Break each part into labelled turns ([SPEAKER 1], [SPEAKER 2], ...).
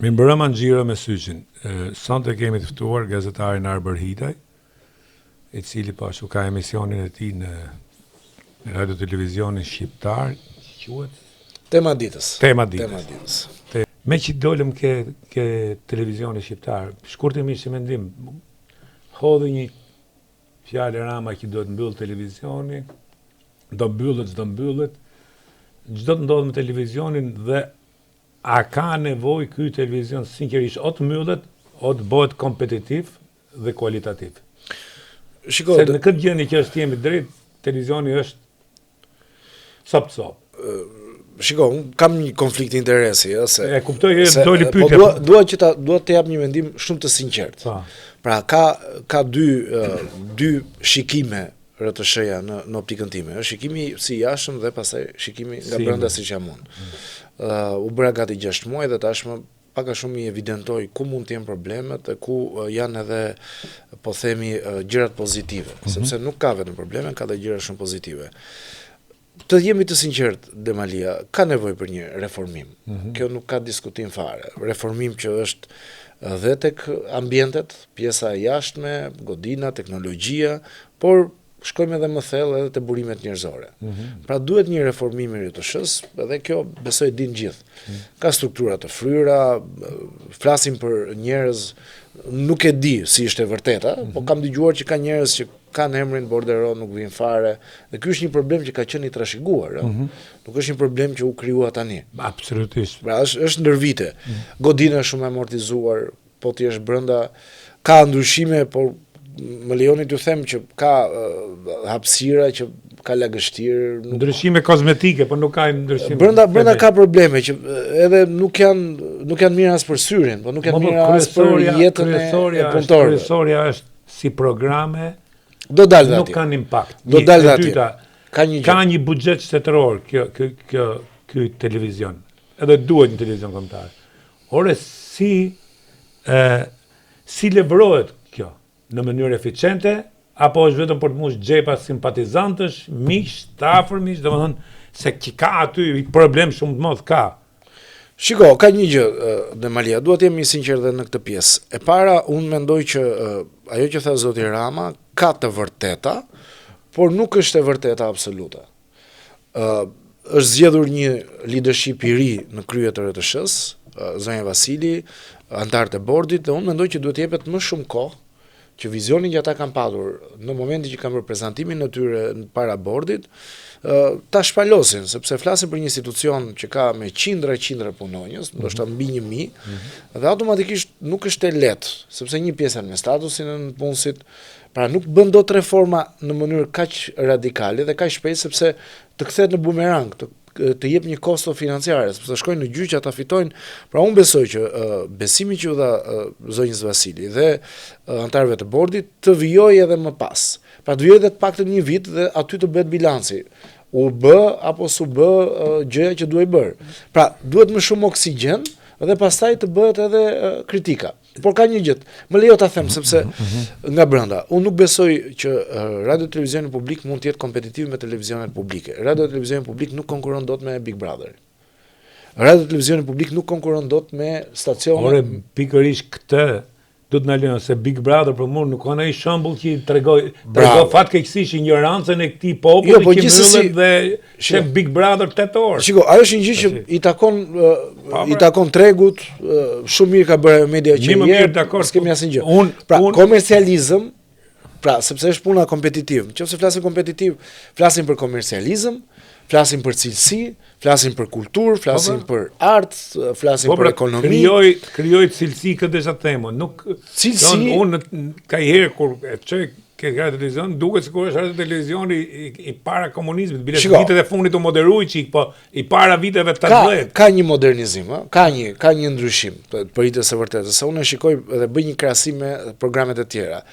[SPEAKER 1] Mi mbrëma në gjiro me syqin. Sonte kemi të ftuar gazetarin Arber Hitaj, i cili pashu ka emisionin e tij në radio televizionin shqiptar, quhet
[SPEAKER 2] Tema ditës.
[SPEAKER 1] Tema ditës. Me që dolëm ke televizioni shqiptar, shkurtimisht si mendim, hodhi një fjalë Rama që do të mbyll televizioni, do mbyllet, çdo të ndodh me televizionin dhe a ka nevojë ky televizion sinqerisht o të mbyllet, o të bëhet kompetitiv dhe kualitativ.
[SPEAKER 2] Shiko,
[SPEAKER 1] se në këtë gjendje që është jemi drejt, televizioni është sop.
[SPEAKER 2] Shiko, unë kam një konflikt interesi, se
[SPEAKER 1] e kuptoj doli pyetja.
[SPEAKER 2] Po dua të jap një mendim shumë të sinqert. Pra ka dy shikime RTS-ja në optikën time. Është shikimi si jashtëm dhe pastaj shikimi nga brenda siç jam unë. U bëra gati 6 muaj dhe tashmë pak a shumë i evidentoj ku mund të jenë problemet dhe ku janë edhe, po themi, gjërat pozitive, sepse nuk ka vetëm probleme, ka dhe gjëra shumë pozitive. Të jemi të sinqert, Demalia, ka nevojë për një reformim. Kjo nuk ka diskutim fare. Reformim që është dhe tek ambientet, pjesa e jashtme, godina, teknologjia, por shkojmë edhe më thellë edhe te burimet njerëzore. Pra duhet një reformim i RTS-s, edhe kjo besoj din gjithë. Ka struktura të fryera, flasim për njerëz, nuk e di si është e vërteta, po kam dëgjuar që ka njerëz që kanë emrin borderon, nuk vijnë fare, dhe ky është një problem që ka qenë i trashëguar, nuk është një problem që u krijua tani.
[SPEAKER 1] Absolutisht.
[SPEAKER 2] Pra është ndër vite. Godina është shumë amortizuar, po ti është brenda, ka ndryshime, por më lejoni t'ju them që ka hapësira që ka lagështir,
[SPEAKER 1] ndryshime kozmetike, por nuk ka ndryshime.
[SPEAKER 2] Brenda ka probleme që edhe nuk janë mira as për syrin, po nuk janë mira as për jetën e punëtorëve.
[SPEAKER 1] Kryesorja është si programe,
[SPEAKER 2] do dalë
[SPEAKER 1] nuk kanë impakt.
[SPEAKER 2] Do dalë aty.
[SPEAKER 1] Ka një buxhet shtetëror ky televizion. Edhe duhet një televizion kombëtar. Ore si levrohet kjo në mënyrë eficiente, apo është vetëm për të mbush xhepa simpatizantësh, miq, të afërmish, domethënë se që ka aty problem shumë të madh ka.
[SPEAKER 2] Shiko, ka një gjë, Demalia, duhet të jemi sinqert edhe në këtë pjesë. E para, unë mendoj që ajo që tha zoti Rama ka të vërteta, por nuk është e vërteta absolute. Është zgjedhur një leadership i ri në krye të RTS-s, zonja Vasili, antarët e bordit, dhe unë mendoj që duhet jepet më shumë kohë që vizionin që ata kanë patur në momentin që kanë bërë prezantimin e tyre para bordit, ta shpalosin, sepse flasin për një institucion që ka me qindra punonjës, ndoshta mbi 1000, dhe automatikisht nuk është e lehtë, sepse një pjesë me statusin e punësit, pra nuk bën dot reforma në mënyrë kaq radikale dhe kaq shpejt, sepse të kthehet në bumerang, të jep një kosto financiare, sepse shkojnë në gjyq, ata fitojnë. Pra unë besoj që besimi që u dha zonjës Vasili dhe antarëve të bordit të vijojë edhe më pas. Pra të vijojë edhe të paktën një vit dhe aty të bëhet bilanci. U bë apo s'u bë gjëja që duhej bërë. Pra duhet më shumë oksigjen dhe pastaj të bëhet edhe kritika. Por ka një gjë, më lejo ta them sepse nga brenda, unë nuk besoj që radio televizioni publik mund të jetë kompetitiv me televizionet publike. Radio televizioni publik nuk konkuron dot me Big Brother. Radio televizioni publik nuk konkuron dot me stacione.
[SPEAKER 1] Ore, pikërisht këtë do të na lënë se Big Brother për mua nuk ka ndonjë shembull që tregoj fatkeqësisht ignorancën e këtij populli që mbyllet dhe shef Big Brother 8 orë.
[SPEAKER 2] Shiko, ajo është një gjë që i takon tregut, shumë mirë ka bërë media që s'kemi asnjë gjë. Pra komercializëm, pra sepse është puna kompetitiv. Nëse flasim kompetitiv, flasim për komercializëm, flasim për cilësi, flasim për kulturë, flasim për art, flasim për ekonomi.
[SPEAKER 1] Krijoj cilësi këtë desha themo. Nuk
[SPEAKER 2] cilësi.
[SPEAKER 1] Unë kajherë kur e çoj ke radio televizion, duket sikur është radio televizioni i para komunizmit, bile vitet e fundit u moderoi çik, po i para viteve 80.
[SPEAKER 2] Ka një modernizim, ka një ndryshim, për hitë së vërtetë. Se unë shikoj dhe bëj një krahasim me programet e tjera.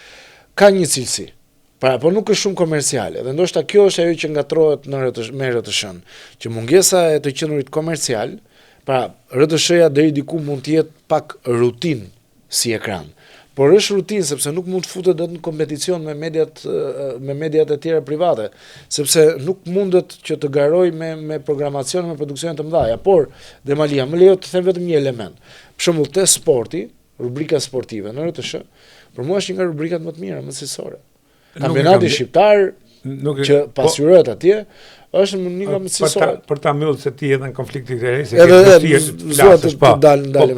[SPEAKER 2] Ka një cilësi. Pra, po nuk është shumë komerciale, dhe ndoshta kjo është ajo që ngatrohet me RTS-n, që mungesa e të qenurit komercial, pra RTS-ja deri diku mund të jetë pak rutinë si ekran, por është rutinë sepse nuk mund të futet në kompeticion me mediat e tjera private, sepse nuk mundet që të garoj me programacion, me produksione të mëdha. Por Demalia, më lejo të them vetëm një element. Për shembull te sporti, rubrika sportive në RTS, për mua është një nga rubrikat më të mira, më cilësore. Kampionati shqiptar që pasqyrohet atje është një nga më cilësore.
[SPEAKER 1] Për ta mbyllë se ti edhe në konfliktit e rejse,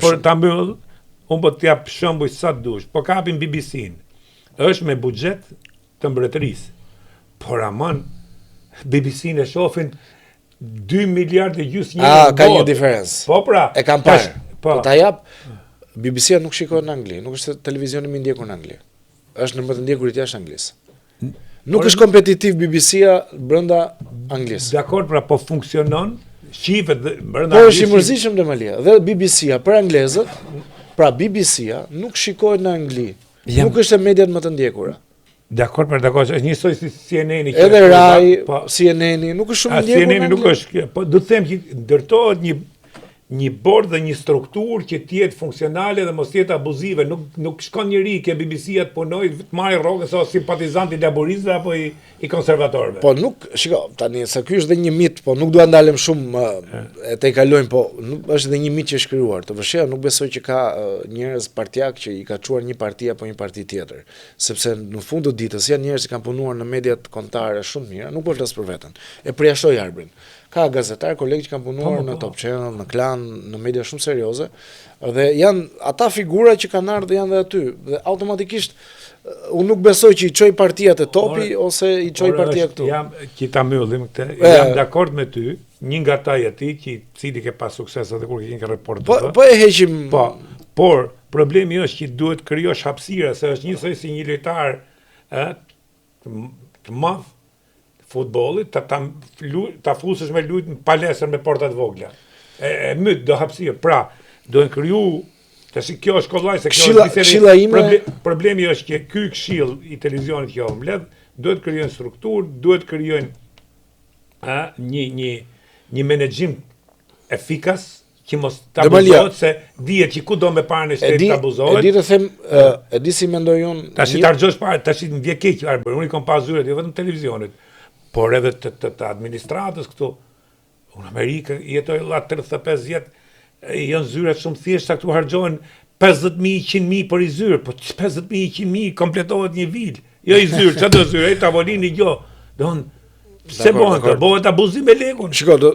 [SPEAKER 1] për ta mbyllë, unë po t'jap shembuj sa dush, po kapim BBC-n, është me buxhet të mbretërisë, por aman, BBC-n e shofin 2 miliardë e gjysmë një
[SPEAKER 2] ka një diferencë.
[SPEAKER 1] Po pra.
[SPEAKER 2] E kam parë. Po ta jap, BBC-a nuk shikohet në Angli, nuk është televizioni më i ndjekur në Angli. Është në më të ndjekur jashtë Anglisë. Nuk është kompetitiv BBC-a brenda Anglisë.
[SPEAKER 1] Dakor, pra po funksionon, shifet brenda
[SPEAKER 2] Anglisë. Po është i mërzitshëm dhe Malia. Dhe BBC-a për anglezët, pra BBC-a nuk shikohet në Angli. Nuk është e mediat më të ndjekura.
[SPEAKER 1] Dakor, është njësoj si CNN-i.
[SPEAKER 2] Edhe Rai, CNN-i, nuk është shumë ndjekur.
[SPEAKER 1] CNN-i nuk është, po do të them që ndërtohet një bord dhe një strukturë që tjetë funksionale dhe mos tjetë abuzive. Nuk shkon njëri ke BBC-a të punoj, të marrë rrogën sa simpatizanti laboristëve apo i konservatorëve.
[SPEAKER 2] Po nuk, shiko, tani se ky është dhe një mit, po nuk dua ndalem shumë e te kalojmë, po është dhe një mit që është krijuar. Të vështirë nuk besoj që ka njerëz partijak që i ka çuar një parti apo një parti tjetër, sepse në fund të ditës janë njerëz që kanë punuar në mediat kombëtare shumë mira, nuk po flas për veten. E përjashtoj Arbrin. Ka gazetar, kolegë që kanë punuar në Top Channel, në Klan, në media shumë serioze, dhe janë ata figura që kanë ardhur dhe janë dhe aty. Dhe automatikisht unë nuk besoj që i çoj partia te topi ose i çoj partia këtu.
[SPEAKER 1] Jam që ta mbyllim këtë. Jam dakord me ty, një nga ata ti që cili ke pas sukses edhe kur ke një report.
[SPEAKER 2] Po e heqim.
[SPEAKER 1] Po, por problemi është që duhet krijosh hapësira, se është njësoj si një lojtar të madh futbollit, ta fusësh me lujt në palestër me portat vogla. E myt do hapësirë. Pra, do në kriju, tash kjo është kollaj se kjo është problemi është që ky këshill i televizionit që mbledh, duhet krijojnë strukturë, duhet krijojnë një menaxhim efikas që mos ta abuzohet, se dihet që ku do me parë në shtet ta abuzohet.
[SPEAKER 2] E di të them, e di si mendoj unë.
[SPEAKER 1] Tash ta harxhosh parë, tash më vjen keq, unë i kam pas zyret jo vetëm televizionit, por edhe të administratës këtu. Unë Amerikë jetoj la 35 vjet, janë zyret shumë thjeshta këtu harxhohen 50.000, 100.000 për i zyrë, po 50.000, 100.000 kompletohet një vil. Jo i zyrë, çfarë do zyrë, ai tavolini jo. Don se bëhet abuzim me lekun.
[SPEAKER 2] Shiko, do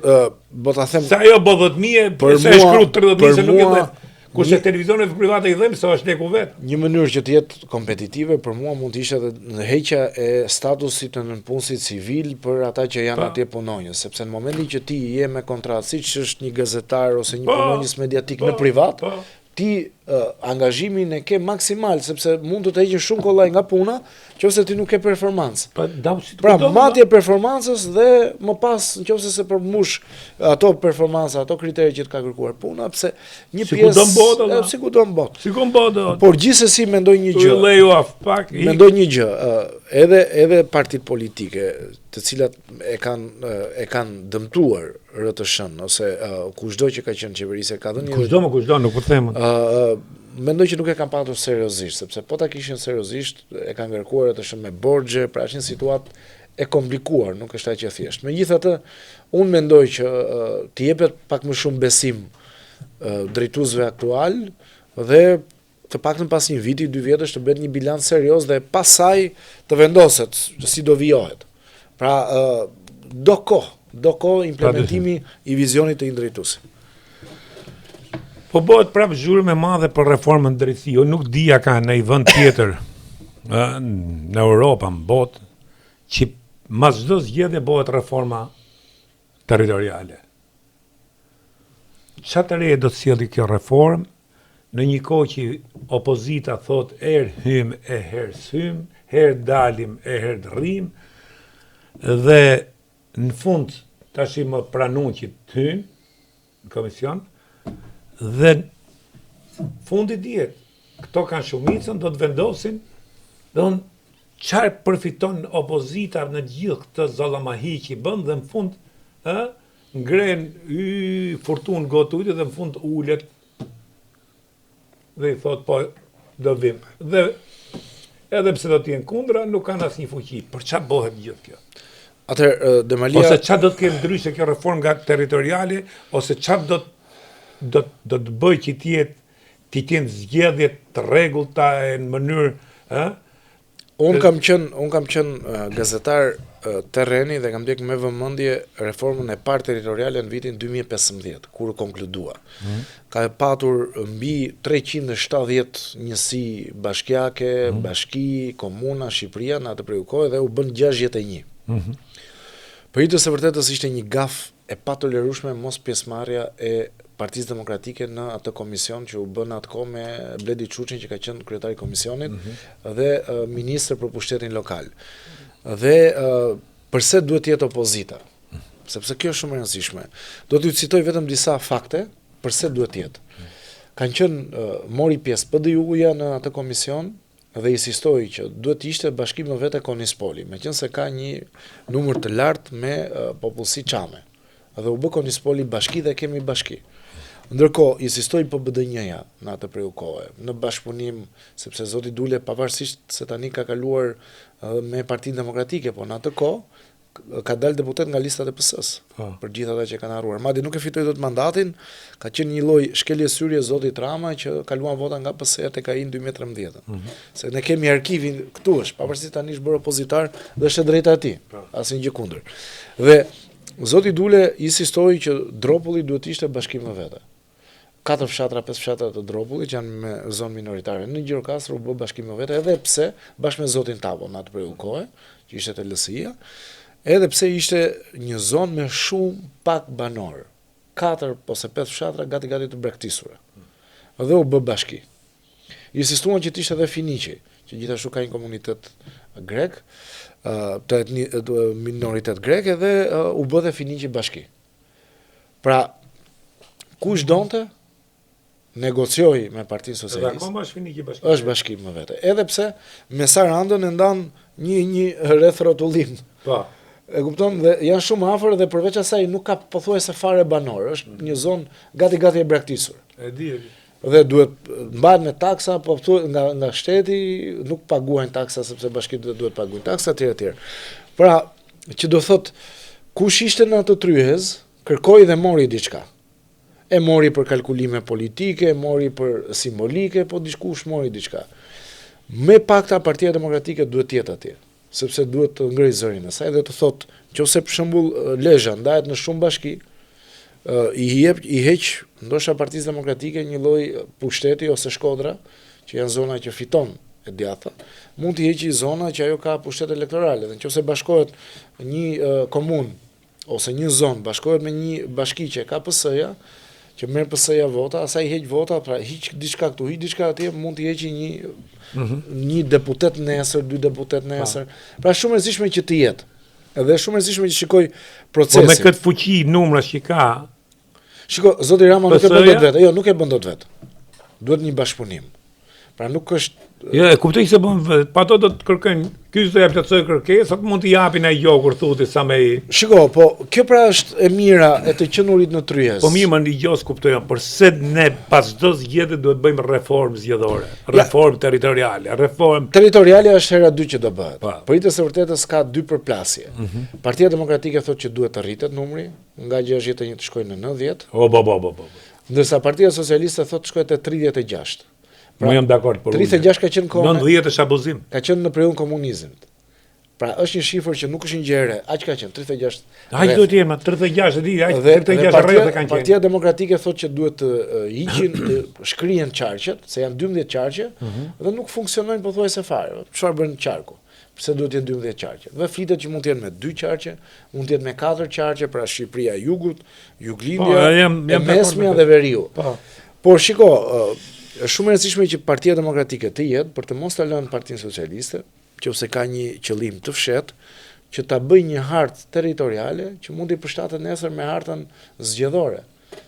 [SPEAKER 2] ta them.
[SPEAKER 1] Sa ajo bë 10.000, se shkruaj 30.000 se nuk e dhe. Kurse televizionet private i dhem se është leku vet.
[SPEAKER 2] Një mënyrë që të jetë kompetitive për mua mund të ishte edhe heqja e statusit të nënpunësit civil për ata që janë atje punonjës, sepse në momentin që ti je me kontratë, siç është një gazetar ose një punonjës mediatik në privat, ti angazhimin e ke maksimal, sepse mund të të heqin shumë kollaj nga puna, nëse ti nuk ke performancë. Pra, matje performancës dhe më pas, nëse se përmbush ato performanca, ato kriteri që të ka kërkuar puna, pse një pjesë si ku do në botë. Por gjithsesi mendoj një gjë. Mendoj një gjë, edhe partit politike, të cilat e kanë dëmtuar RTS-n ose kushdo që ka qenë qeverisë, ka dhënë
[SPEAKER 1] kushdo, nuk po them.
[SPEAKER 2] Mendoj që nuk e kanë patur seriozisht, sepse po ta kishin seriozisht, e kanë ngarkuar RTS me borxhe, pra është një situatë e komplikuar, nuk është aq e thjeshtë. Megjithatë, unë mendoj që të jepet pak më shumë besim drejtuesve aktual dhe të paktën pas një viti, 2 vjetësh të bëhet një bilanc serioz dhe pasaj të vendoset si do vijohet. Pra, do kohë implementimi i vizionit të një drejtuesi.
[SPEAKER 1] Po bëhet prapë zhurmë e madhe për reformën drejtësi. Jo nuk dija ka në i vend tjetër në Europë, në botë, që mas çdo zgjedhje bëhet reforma territoriale. Çfarë të re do të sjellë kjo reformë në një kohë që opozita thot hym e herë sym, herë dalim e herë rrim, dhe në fund tash më pranuan që të hyjnë në komision, dhe fundi dihet, këto kanë shumicën, do të vendosin, dhe çfarë përfiton opozita në gjithë këtë zallamahi që bën, dhe në fund ngren fortunë gotujtë dhe në fund ulet dhe i thot po do vim. Dhe edhe pse do të jenë kundra, nuk kanë asnjë fuqi. Për çfarë bëhet gjithë kjo?
[SPEAKER 2] Atëherë Demalia,
[SPEAKER 1] ose çfarë do të ketë ndryshe kjo reformë nga territoriale, ose çfarë do të bëjë që të jetë ti t'jenë zgjedhje të rregullta në mënyrë, ë?
[SPEAKER 2] Unë kam qenë gazetar terreni dhe kam ndjek me vëmendje reformën e parë territoriale në vitin 2015, kur konkludua. Ka patur mbi 370 njësi bashkiake, bashki, komuna, Shqipëria në atë periudhë kohë dhe u bën 61. Për hitë së vërtetës ishte një gaf e patolerueshme mos pjesëmarrja e Partisë Demokratike në atë komision që u bën atë kohë me Bledi Çuçin që ka qenë kryetari i komisionit dhe ministër për pushtetin lokal. Dhe përse duhet të jetë opozita? Sepse kjo është shumë e rëndësishme. Do t'ju citoj vetëm disa fakte përse duhet të jetë. Kanë qenë mori pjesë PDU-ja në atë komision dhe insistoi që duhet të ishte bashkim në vete Konispoli, meqense ka një numër të lartë me popullsi çame. Dhe u bë Konispoli bashki dhe kemi bashki. Ndërkohë, insistoi PBDN-ja në atë periudhë kohe, në bashkëpunim, sepse zoti Dule, pavarësisht se tani ka kaluar me Partinë Demokratike, po në atë kohë ka dalë deputet nga listat e PS-s, për gjithë ata që kanë harruar. Madje nuk e fitoi dot mandatin, ka qenë një lloj shkelje syrje zotit Rama që kaluan vota nga PS-ja tek ai në 2013. Se ne kemi arkivin këtu është, pavarësisht tani është bërë opozitar dhe është e drejta e tij, asnjë gjë kundër. Dhe zoti Dule insistoi që Dropulli duhet të ishte bashkim në vete. 4 fshatra, 5 fshatra të Dropullit që janë me zonë minoritare. Në Gjirokastër u bë bashkim me vete, edhe pse bashkë me zotin Tabo në atë periudhë kohe, që ishte te LSI-ja, edhe pse ishte një zonë me shumë pak banor. 4 ose 5 fshatra gati të braktisura. Dhe u bë bashki. Insistuan që të ishte edhe Finiqi, që gjithashtu ka një komunitet grek, minoritet grek, edhe u bë dhe Finiqi bashki. Pra, kush donte negocioi me Partinë Socialiste.
[SPEAKER 1] Edhe akoma është Finiqi bashki.
[SPEAKER 2] Është bashkim më vete. Edhe pse me Sarandën e ndan një rreth rrotullim.
[SPEAKER 1] Po.
[SPEAKER 2] E kupton, dhe janë shumë afër dhe përveç asaj nuk ka pothuajse fare banor, është një zonë gati e braktisur.
[SPEAKER 1] E di.
[SPEAKER 2] Dhe duhet mbahet me taksa, po nga shteti nuk paguajnë taksa sepse bashkitë duhet paguajnë taksa etj. Pra, që do thot kush ishte në atë tryez, kërkoi dhe mori diçka. E mori për kalkulime politike, e mori për simbolike, po dikush mori diçka. Me pakta Partia Demokratike duhet të jetë atje, sepse duhet të ngrej zërin e saj dhe të thotë, nëse për shembull Lezhë ndahet në shumë bashki, i heq ndoshta Partisë Demokratike një lloj pushteti ose Shkodra, që janë zona që fiton e djatha, mund të heqë zona që ajo ka pushtet elektorale, dhe nëse bashkohet një komunë ose një zonë bashkohet me një bashki që ka PS-ja, që merr PS-ja vota, asaj heq vota, pra hiq diçka këtu, hiq diçka atje, mund të heqë një deputet nesër, 2 deputet nesër. Pra shumë e rëndësishme që të jetë. Edhe shumë e rëndësishme që shikoj procesin.
[SPEAKER 1] Po me këtë fuqi numrash që ka.
[SPEAKER 2] Shiko, zoti Rama nuk e bën dot vetë. Jo, nuk e bën dot vetë. Duhet një bashkëpunim. Pra nuk është
[SPEAKER 1] Jo, e kuptoj se bën vetë. Pa ato do të kërkojnë, ky do ja plotësoj kërkesat, mund t'i japin ai jogur thotë sa me.
[SPEAKER 2] Shiko, po kjo pra është e mira e të qenurit në tryez.
[SPEAKER 1] Po mirë, më ndigjos kuptoj, përse ne pas çdo zgjedhje duhet bëjmë reformë zgjedhore, reformë territoriale, reformë
[SPEAKER 2] territoriale është hera 2 që do bëhet.
[SPEAKER 1] Po
[SPEAKER 2] i të së vërtetës ka 2 përplasje. Partia Demokratike thotë që duhet të rritet numri, nga 61 të shkojë në 90. Ndërsa Partia Socialiste thotë shkojë te 36.
[SPEAKER 1] Pra, jam dakord, por
[SPEAKER 2] 36 ka qenë kohë.
[SPEAKER 1] 90 është abuzim.
[SPEAKER 2] Ka qenë në periudhën komunizmit. Pra është një shifër që nuk është një gjëre, aq ka qenë 36.
[SPEAKER 1] Aq duhet të jenë 36 di, aq 36 rreth kanë qenë.
[SPEAKER 2] Partia Demokratike thotë që duhet të hiqin, shkrihen qarqet, se janë 12 qarqe dhe nuk funksionojnë pothuajse fare. Çfarë bën qarku? Pse duhet të jenë 12 qarqe? Dhe flitet që mund të jenë me 2 qarqe, mund të jenë me 4 qarqe, pra Shqipëria Jugut, Juglindja, e Mesmja dhe Veriu. Por shiko, është shumë e rëndësishme që Partia Demokratike të jetë për të mos ta lënë Partinë Socialiste, nëse ka një qëllim të fshehtë, që ta bëjë një hartë territoriale që mund të përshtatet nesër me hartën zgjedhore,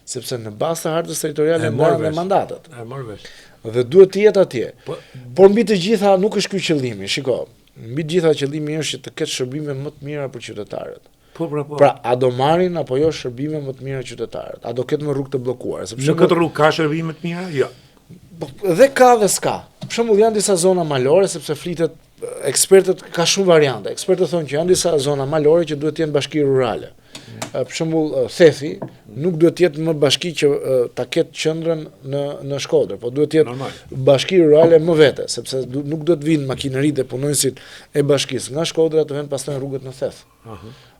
[SPEAKER 2] sepse në bazë të hartës territoriale ndahen mandatet.
[SPEAKER 1] E mor vesh.
[SPEAKER 2] Dhe duhet të jetë atje. Por mbi të gjitha nuk është ky qëllimi. Shiko, mbi të gjitha qëllimi është që të ketë shërbime më të mira për qytetarët. Pra, a do marrin apo jo shërbime më të mira qytetarët? A do ketë më rrugë të bllokuara?
[SPEAKER 1] Sepse në këtë rrugë ka shërbime të mira? Jo.
[SPEAKER 2] Dhe ka dhe s'ka. Për shembull janë disa zona malore, sepse flitet ekspertët ka shumë variante. Ekspertët thonë që janë disa zona malore që duhet të jenë bashki rurale. për shembull Thethi nuk duhet të jetë më bashki që ta ketë qendrën në Shkodër, po duhet të jetë
[SPEAKER 1] Normal.
[SPEAKER 2] bashki rurale më vete, sepse nuk do të vinë makineritë e punonësit e bashkisë nga Shkodra të vënë pastaj rrugët në Theth.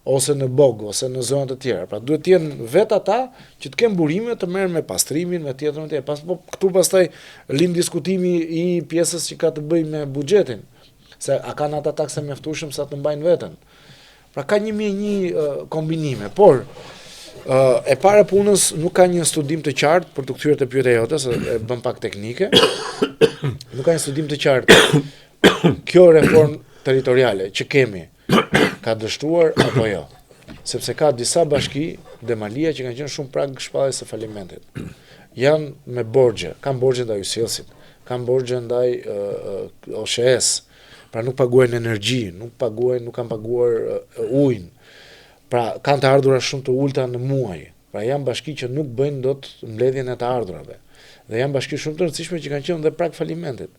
[SPEAKER 2] Ose në Bog, ose në zonat të tjera. Pra duhet të jenë vetë ata që të kenë burime të merren me pastrimin, me tjetrën e tjetër. Po këtu pastaj lind diskutimi i pjesës që ka të bëjë me buxhetin, se a kanë ata taksa mjaftueshëm sa të mbajnë veten. Pra ka 1001 kombinime, por e para punës nuk ka një studim të qartë për të kthyer te pyetja jote, se e bën pak teknike. Nuk ka një studim të qartë. Kjo reformë territoriale që kemi ka dështuar apo jo? Sepse ka disa bashki, Demalia, që kanë qenë shumë prag shpalljes së falimentit. Janë me borxhe, kanë borxhe ndaj Yselsit, kanë borxhe ndaj OSHE-s. Pra nuk paguajnë energji, nuk kanë paguar ujin. Pra kanë të ardhura shumë të ulta në muaj. Pra janë bashki që nuk bëjnë dot mbledhjen e të ardhurave. Dhe janë bashki shumë të rëndësishme që kanë qenë dhe prag falimentit.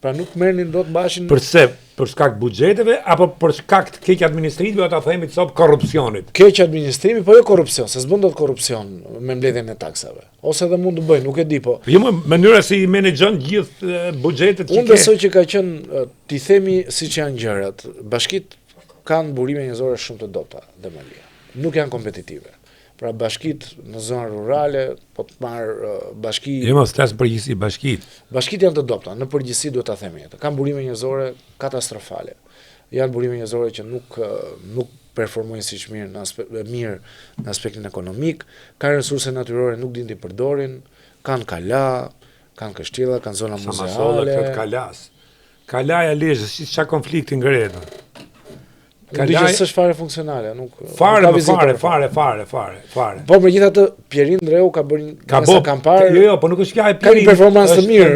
[SPEAKER 2] Pra nuk merrnin dot bashin.
[SPEAKER 1] Përse? Për shkak buxheteve apo për shkak të keq administrimit apo ta themi të korrupsionit?
[SPEAKER 2] Keq administrimi, po jo korrupsion, se s'bën dot korrupsion me mbledhjen e taksave. Ose edhe mund të bëjnë, nuk e di po.
[SPEAKER 1] Jo, mënyra si i menaxhon gjithë buxhetet që
[SPEAKER 2] Unë besoj që ka qenë, t'i themi siç janë gjërat. Bashkit kanë burime njerëzore shumë të dobta, Demalia. Nuk janë kompetitive. Pra bashkit në zonë rurale, po të marrë bashki...
[SPEAKER 1] Jo, mos flas përgjithësi bashkit.
[SPEAKER 2] Bashkit janë të dobta, në përgjithësi duhet ta themi atë. Kanë burime njerëzore katastrofale. Janë burime njerëzore që nuk performojnë siç mirë në aspektin ekonomik, kanë resurse natyrore nuk din t'i përdorin, kanë kala, kanë kështjella, kanë zona muzeale.
[SPEAKER 1] Samasolla këtë kalas. Kalaja lezhë, si çka konflikti ngrehet.
[SPEAKER 2] Kalaj s'është fare funksionale, nuk
[SPEAKER 1] fare.
[SPEAKER 2] Po megjithatë Pierin Ndreu ka bërë kampar.
[SPEAKER 1] Jo, po nuk është fjalë
[SPEAKER 2] Pierin. Ka një performancë të mirë,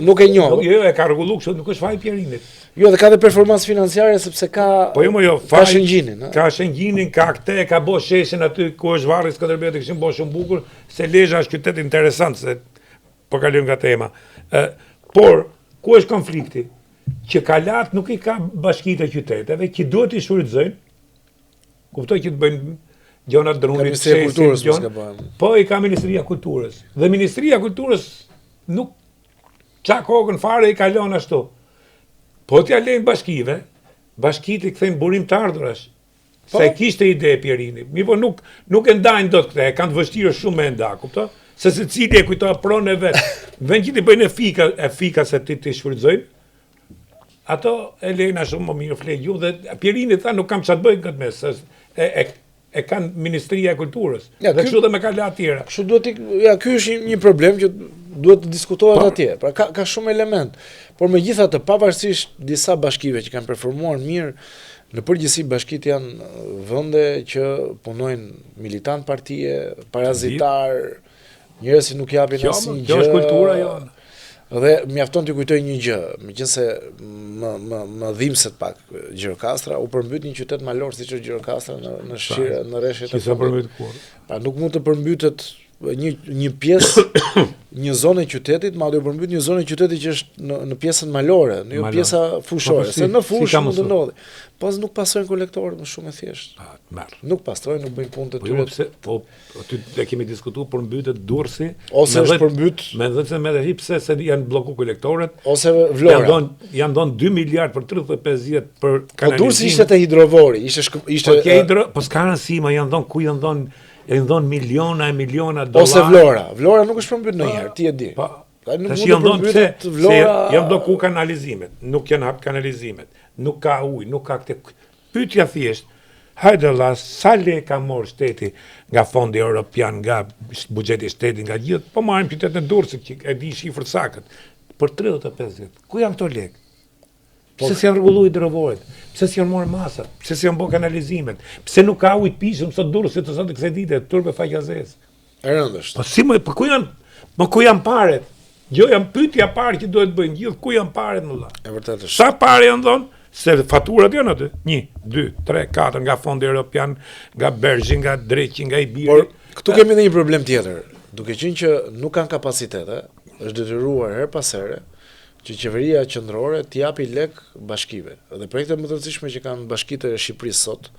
[SPEAKER 2] nuk e njoh.
[SPEAKER 1] Jo, e ka rregulluar kështu, nuk është fjalë Pierinit.
[SPEAKER 2] Jo, dhe ka dhe performancë financiare sepse ka ka Shëngjinin,
[SPEAKER 1] ka Shëngjinin, ka këtë, ka bërë sheshin aty ku është varri Skënderbeu, kishin bërë shumë bukur, se Lezhë është qytet interesant, se po kalojmë nga tema. Por ku është konflikti? Që kalat nuk i ka bashkitë e qyteteve, që duhet i shfrytëzojnë, kuptoj që të bëjnë gjona drunit,
[SPEAKER 2] Ministria e Kulturës mos ka bëjnë.
[SPEAKER 1] Po i ka Ministria e Kulturës. Dhe Ministria e Kulturës nuk çak kokën fare i kalon ashtu. Po t'ja lejnë bashkive, bashkitë i kthejnë burim të ardhurash. Se kishte ide Pierini. Mi po nuk e ndajnë dot këtë, kanë të vështirë shumë me nda, kuptoj? Se secili e kujtoa pronë e vet. Vend që ti bëjnë fika se ti shfrytëzojnë. Ato e lejna shumë më mirë flej ju dhe Pierini tha nuk kam ç'a të bëj këtë mes, e kanë Ministria e Kulturës. Dhe kështu dhe me kalat tjera.
[SPEAKER 2] Kështu duhet ky është një problem që duhet të diskutohet atje. Pra ka shumë element. Por megjithatë, pavarësisht disa bashkive që kanë performuar mirë, në përgjithësi bashkit janë vende që punojnë militant partie, parazitar, njerëz që nuk japin asnjë gjë.
[SPEAKER 1] Kjo është kultura jonë.
[SPEAKER 2] Dhe mjafton t'i kujtoj një gjë, meqense më dhimbset pak Gjirokastra, u përmbyt një qytet malor siç është Gjirokastra në shire, në rreshtet
[SPEAKER 1] e fundit.
[SPEAKER 2] Pra nuk mund të përmbytet një pjesë, një zonë e qytetit, madje u përmbyt një zonë e qytetit që është në pjesën malore, në jo pjesa fushore, se në fushë mund të ndodhi. Pas nuk pastrojnë kolektorët më shumë e thjeshtë. Nuk pastrojnë, nuk bëjnë punë të tyre.
[SPEAKER 1] Po aty e kemi diskutuar për mbytet Durrësi,
[SPEAKER 2] ose është përmbyt
[SPEAKER 1] me 10 pse se janë blloku kolektorët,
[SPEAKER 2] ose Vlora.
[SPEAKER 1] Janë dhënë 2 miliard për 35 vjet për kanalizim.
[SPEAKER 2] Po Durrësi ishte te hidrovori, ishte
[SPEAKER 1] po s'ka rëndësi, më janë dhënë ku janë dhënë miliona e miliona dollar.
[SPEAKER 2] Ose Vlora nuk është përmbyt ndonjëherë, ti e di.
[SPEAKER 1] Tash janë dhënë pse janë blloku kanalizimet, nuk janë hap kanalizimet, nuk ka ujë, nuk ka këtë. Pyetja thjesht, hajde valla, sa lekë ka marrë shteti nga fondi europian, nga buxheti i shtetit, nga gjithë, po marrim qytetin e Durrësit që e di shifrën saktë për 35 vjet. Ku janë këto lekë? Pse s'janë rregulluar hidrovoret? Pse s'janë marrë masat? Pse s'janë bërë kanalizimet? Pse nuk ka ujë të pishëm sot Durrësit të sotë kësaj dite, turpe faqazes?
[SPEAKER 2] E rëndësht.
[SPEAKER 1] Po si po ku janë paret? Jo, janë pyetja parë që duhet bëjnë gjithë, ku janë paret më valla?
[SPEAKER 2] E vërtetë është.
[SPEAKER 1] Sa parë janë dhënë? Se faturat janë aty. 1, 2, 3, 4 nga fondi europian, nga Bergji, nga Dreqi, nga Ibiri.
[SPEAKER 2] Por këtu kemi edhe një problem tjetër. Duke qenë që nuk kanë kapacitete, është detyruar her pas here që qeveria qendrore t'i japi lek bashkive. Dhe projektet më të rëndësishme që kanë bashkitë e Shqipërisë sot,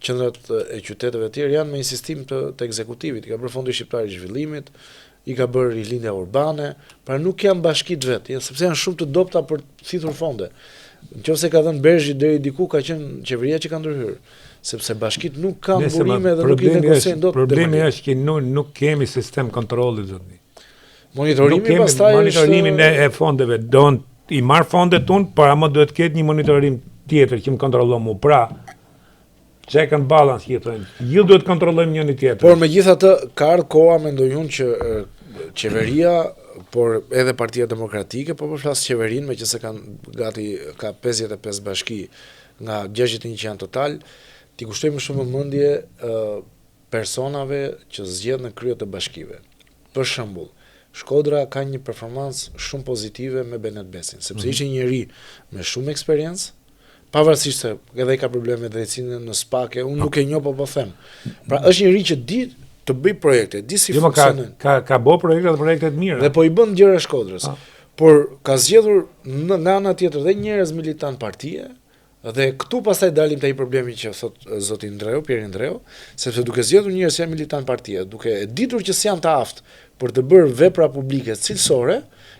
[SPEAKER 2] qendrat e qyteteve të tjerë janë me insistim të ekzekutivit. I ka bërë Fondi Shqiptar i Zhvillimit, i ka bërë rilindja urbane, pra nuk janë bashkitë vetë, sepse janë shumë të dobta për të thithur fonde. Nëse ka dhënë Bergji deri diku ka qenë qeveria që ka ndërhyrë, sepse bashkitë nuk kanë burime dhe nuk i negociojnë dot.
[SPEAKER 1] Problemi është që nuk kemi sistem kontrolli zotni.
[SPEAKER 2] Monitorimi pastaj
[SPEAKER 1] monitorimin e fondeve, i marr fondet tonë, por ama duhet ketë një monitorim tjetër që më kontrollon mua. Pra, check and balance që thonë. Ju duhet kontrollojmë njëri tjetrin.
[SPEAKER 2] Por megjithatë ka ardhur koha, mendoj unë, që qeveria, por edhe Partia Demokratike, po flas qeverinë, meqense ka 55 bashki nga 61 që janë total, ti kushtojmë shumë vëmendje personave që zgjedhin në krye të bashkive. Për shembull, Shkodra ka një performancë shumë pozitive me Benet Besin, sepse ishte një njeri me shumë eksperiencë, pavarësisht se edhe ai ka probleme me drejtsinë në SPAK, unë nuk e njoh, po them. Pra është një njeri që di të bëj projekte, di si funksionojnë.
[SPEAKER 1] Ka bë projekte të mira.
[SPEAKER 2] Dhe po i bën gjëra Shkodrës. Por ka zgjedhur nga ana tjetër dhe njerëz militant partie, dhe këtu pastaj dalim te ai problemi që thot zoti Ndreu, Pierre Ndreu, sepse duke zgjedhur njerëz që janë militant partie, duke ditur që s'janë të aftë për të bërë vepra publike cilësore,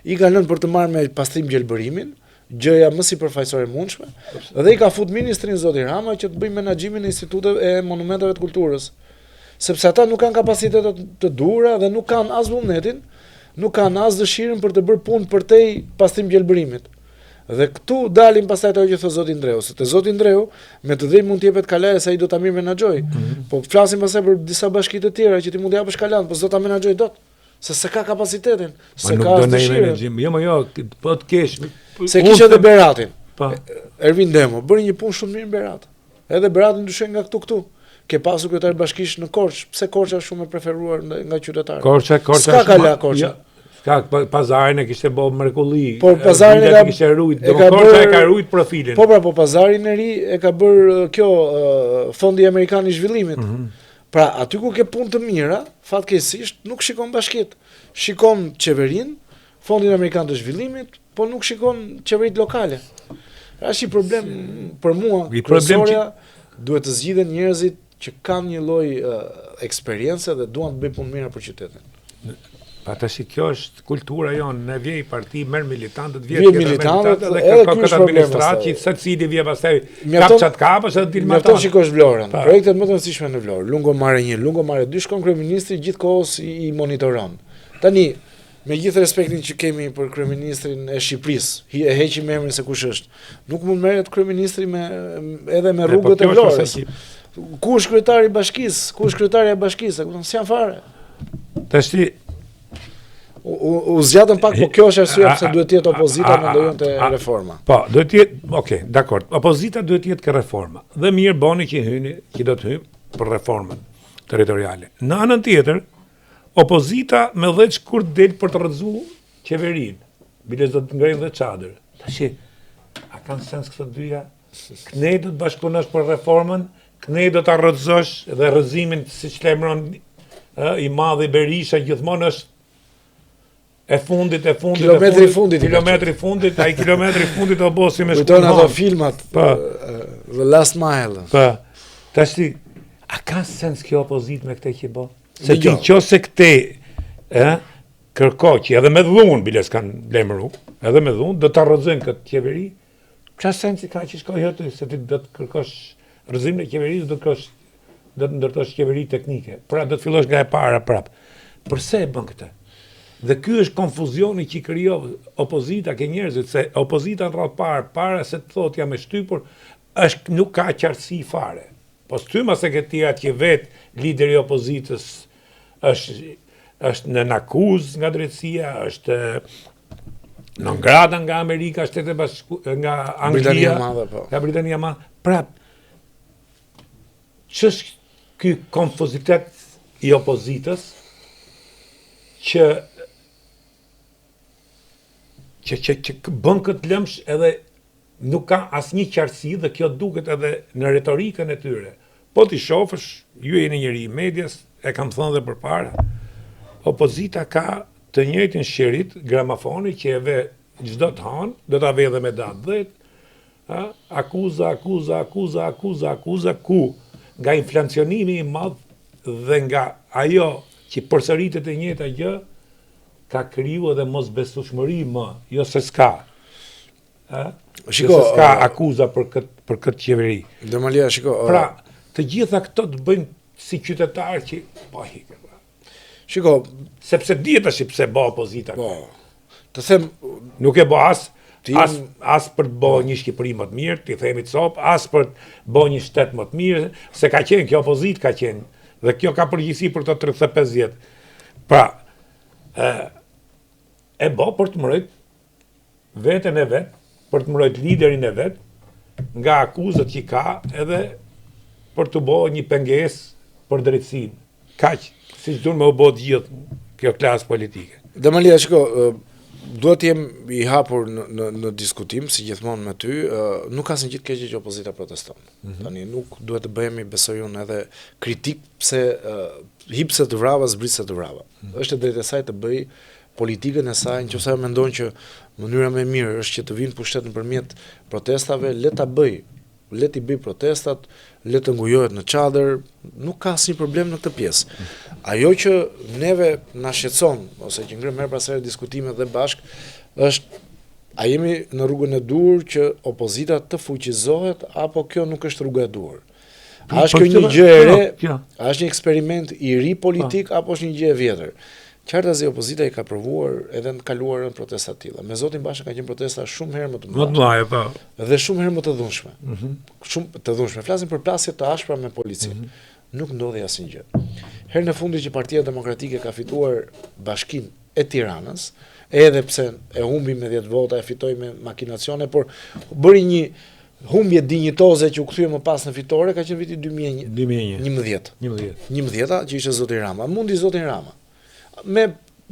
[SPEAKER 2] i ka lënë për të marrë me pastrim gjelbërimin, gjëja më sipërfaqësore e mundshme, dhe i ka fut ministrin zoti Rama që të bëjë menaxhimin e instituteve e monumenteve të kulturës. Sepse ata nuk kanë kapacitetet të duhura dhe nuk kanë as vullnetin, nuk kanë as dëshirën për të bërë punë përtej pastrim gjelbërimit. Dhe këtu dalim pastaj ato që thot zoti Ndreu, se te zoti Ndreu me të drejtë mund të jepet kalaje se ai do ta mirë menaxhoj. Po flasim pastaj për disa bashki të tjera që ti mund të japësh kalan, po s'do ta menaxhoj dot. Se ka kapacitetin, se ka dëshirën.
[SPEAKER 1] Jo, po të kesh.
[SPEAKER 2] Se kishte edhe Beratin. Ervin Demo bëri një punë shumë mirë në Berat. Edhe Berati ndryshoi nga këtu. Ke pasur kryetar bashkish në Korçë. Pse Korça është shumë e preferuar nga qytetarët?
[SPEAKER 1] Korça.
[SPEAKER 2] Ska kala Korça.
[SPEAKER 1] Ska pazarin e kishte bërë mrekulli.
[SPEAKER 2] Por pazarin e
[SPEAKER 1] kishte rujt. Korça e ka rujt profilin.
[SPEAKER 2] Po pazarin e ri e ka bërë kjo Fondi Amerikan i Zhvillimit. Pra, aty ku ke punë të mira, fatkeqësisht nuk shikon bashkitë. Shikon qeverinë, Fondin Amerikan të Zhvillimit, po nuk shikon qeveritë lokale. Është një problem për mua. Kryesorja duhet të zgjidhen njerëzit që kanë një lloj eksperiencë dhe duan të bëjnë punë mira për qytetin.
[SPEAKER 1] Pa tash kjo është kultura jonë, ne vjej parti merr militantët,
[SPEAKER 2] vjen militantët dhe
[SPEAKER 1] kërkon administratë, secili vjen pastaj kapçat kapës edhe dilma.
[SPEAKER 2] Mjafton shikosh Vlorën. Projektet më të rëndësishme në Vlorë, Lungomare 1, Lungomare 2, shkon kryeministri gjithkohës i monitoron. Tani, me gjithë respektin që kemi për kryeministrin e Shqipërisë, e heqim emrin se kush është. Nuk mund merret kryeministri edhe me rrugët e Vlorës. Ku është kryetari i bashkisë? Ku është kryetaria e bashkisë? Kupton, s'janë fare.
[SPEAKER 1] Tash
[SPEAKER 2] u zgjatën pak, po kjo është arsyeja pse duhet të jetë opozita mendojnë te reforma.
[SPEAKER 1] Po, duhet të jetë, okay, dakor. Opozita duhet të jetë ke reforma. Dhe mirë boni që do të hyjë për reformën territoriale. Në anën tjetër, opozita me 10 shkurt del për të rrëzuar qeverinë. Biles do të ngrejnë dhe çadër. Tash, a kanë sens këto dyja? Ne do të bashkëpunosh për reformën, ne do ta rrëzosh dhe rrëzimin siç lajmëron i madhi Berisha gjithmonë është e fundit.
[SPEAKER 2] Kilometri i fundit,
[SPEAKER 1] ai kilometri i fundit do bosi me
[SPEAKER 2] shkullë. Kujton ato filmat, The Last Mile.
[SPEAKER 1] Po. Tash, a ka sens kjo opozit me këtë që bë? Se ti nëse këtë kërkoj që edhe me dhunë biles kanë lemëru, edhe me dhunë do ta rrëzojnë këtë qeveri. Çfarë sensi ka që shkoj aty se ti do të kërkosh rrëzimin e qeverisë, do të ndërtosh qeveri teknike. Pra do të fillosh nga e para prap. Përse e bën këtë? Dhe ky është konfuzioni që krijon opozita ke njerëzit, se opozita rreth para se të thotë jam e shtypur, nuk ka qartësi fare. Po styma se këtia që vet lideri i opozitës është në akuz nga drejtësia, është në ngrada nga Amerika, Shtetet Bashkuara, nga Anglia, nga Britania e Madhe. Pra, ç'është ky konfuzitet i opozitës që bën këtë lëmsh edhe nuk ka asnjë qartësi dhe kjo duket edhe në retorikën e tyre. Po ti shofësh, ju jeni njëri i medias, e kam thënë dhe përpara, opozita ka të njëjtin shërit, gramafoni që e ve çdo të hanë, do ta ve edhe me datë 10, akuza, ku nga inflacionimi i madh dhe nga ajo që përsëritet e njëjta gjë, ka kriju edhe mosbesueshmëri më, jo se s'ka.
[SPEAKER 2] Shiko,
[SPEAKER 1] se s'ka akuza për këtë qeveri.
[SPEAKER 2] Demalia, shiko.
[SPEAKER 1] Pra, të gjitha këto të bëjnë si qytetarë që po hikë.
[SPEAKER 2] Shiko,
[SPEAKER 1] sepse dihet tash pse bë opozita.
[SPEAKER 2] Po. Të them,
[SPEAKER 1] nuk e bë as për të bërë një Shqipëri më të mirë, ti themi të sop, as për të bërë një shtet më të mirë, se ka qenë kjo opozitë ka qenë dhe kjo ka përgjegjësi për këto 35 vjet. Pra, e bë për të mbrojt veten e vet, për të mbrojt liderin e vet nga akuzat që ka, edhe për të bërë një pengesë për drejtësinë. Kaq, siç duan më u bë gjithë kjo klasë politike.
[SPEAKER 2] Demalia, shiko, duhet jem i hapur në diskutim, si gjithmonë me ty, nuk ka asnjë gjë të keqe që opozita proteston. Tani nuk duhet të bëhemi, besoj unë, edhe kritik pse hipse të vrava, zbritse të vrava. Është e drejtë e saj të bëj politikën e saj, nëse ajo mendon që mënyra më e mirë është që të vinë pushtet nëpërmjet protestave, le ta bëj. Le t'i bëj protestat, le të ngujohet në çadër, nuk ka asnjë problem në këtë pjesë. Ajo që neve na shqetëson, ose që ngrim herë pas here diskutime dhe bashk, është a jemi në rrugën e dur që opozita të fuqizohet, apo kjo nuk është rruga e dur? A është kjo një gjë e re? A është një eksperiment i ri politik, apo është një gjë e vjetër? Qartazi opozita i ka provuar edhe në kaluarën protesta të tilla. Me Zotin Basha ka qenë protesta shumë herë më të mëdha. Dhe shumë herë më të dhunshme. Shumë të dhunshme. Flasim për plasje të ashpra me polici. Nuk ndodhi asnjë gjë. Herën e fundit që Partia Demokratike ka fituar Bashkinë e Tiranës, edhe pse e humbi me 10 vota, e fitoi me makinacione, por bëri një humbje dinjitoze që u kthye më pas në fitore, ka qenë viti 2011. 11 që ishte Zoti Rama. Mundi Zoti Rama. Me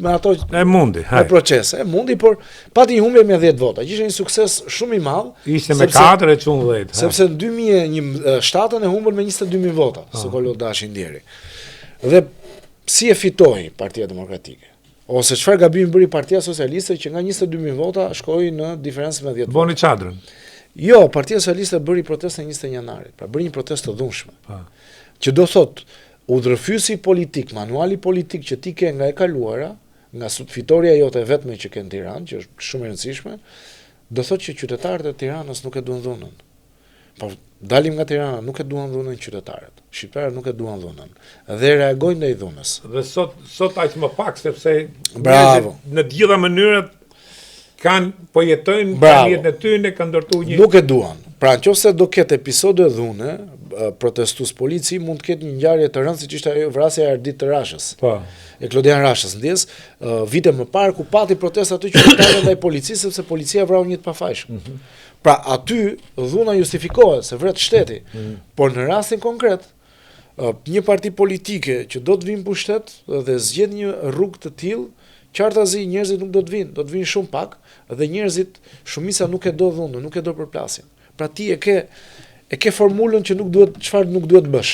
[SPEAKER 2] ato
[SPEAKER 1] mundi,
[SPEAKER 2] me procese, mundi, por pati një humbje me 10 vota, që ishte një sukses shumë i madh.
[SPEAKER 1] Ishte me 4 e çun 10.
[SPEAKER 2] Sepse në 2007 e humbën me 22.000 vota, Sokolo Dashi Ndjeri. Dhe si e fitoi Partia Demokratike? Ose çfarë gabimi bëri Partia Socialiste që nga 22.000 vota shkoi në diferencë me 10 vota?
[SPEAKER 1] Boni çadrën.
[SPEAKER 2] Jo, Partia Socialiste bëri protestën 21 janarit, pra bëri një protestë të dhunshme. Që do thotë udhërfysi politik, manuali politik që ti ke nga e kaluara, nga fitoria jote vetme që ke në Tiranë, që është shumë e rëndësishme, do thotë që qytetarët e Tiranës nuk e duan dhunën. Po dalim nga Tirana, nuk e duan dhunën qytetarët. Shqiptarët nuk e duan dhunën. Dhe reagojnë ndaj dhunës.
[SPEAKER 1] Dhe sot aq më pak, sepse
[SPEAKER 2] në
[SPEAKER 1] të gjitha mënyrat po jetojnë jetën e tyre, kanë ndërtuar një.
[SPEAKER 2] Nuk e duan. Pra nëse do ketë episode dhune, protestues polici, mund të ketë një ngjarje të rëndë siç ishte ajo vrasja e Ardit të Rashës.
[SPEAKER 1] Po.
[SPEAKER 2] E Klodian Rashës, ndjes, vite më parë ku pati protesta të qytetarëve ndaj policisë sepse policia vrau një të pafajshëm. Pra aty dhuna justifikohet se vret shteti. Por në rastin konkret, një parti politike që do të vinë pushtet dhe zgjedh një rrugë të tillë, qartazi njerëzit nuk do të vinë shumë pak dhe njerëzit shumica nuk e do dhunën, nuk e do përplasjen. Pra ti e ke formulën që çfarë nuk duhet bësh.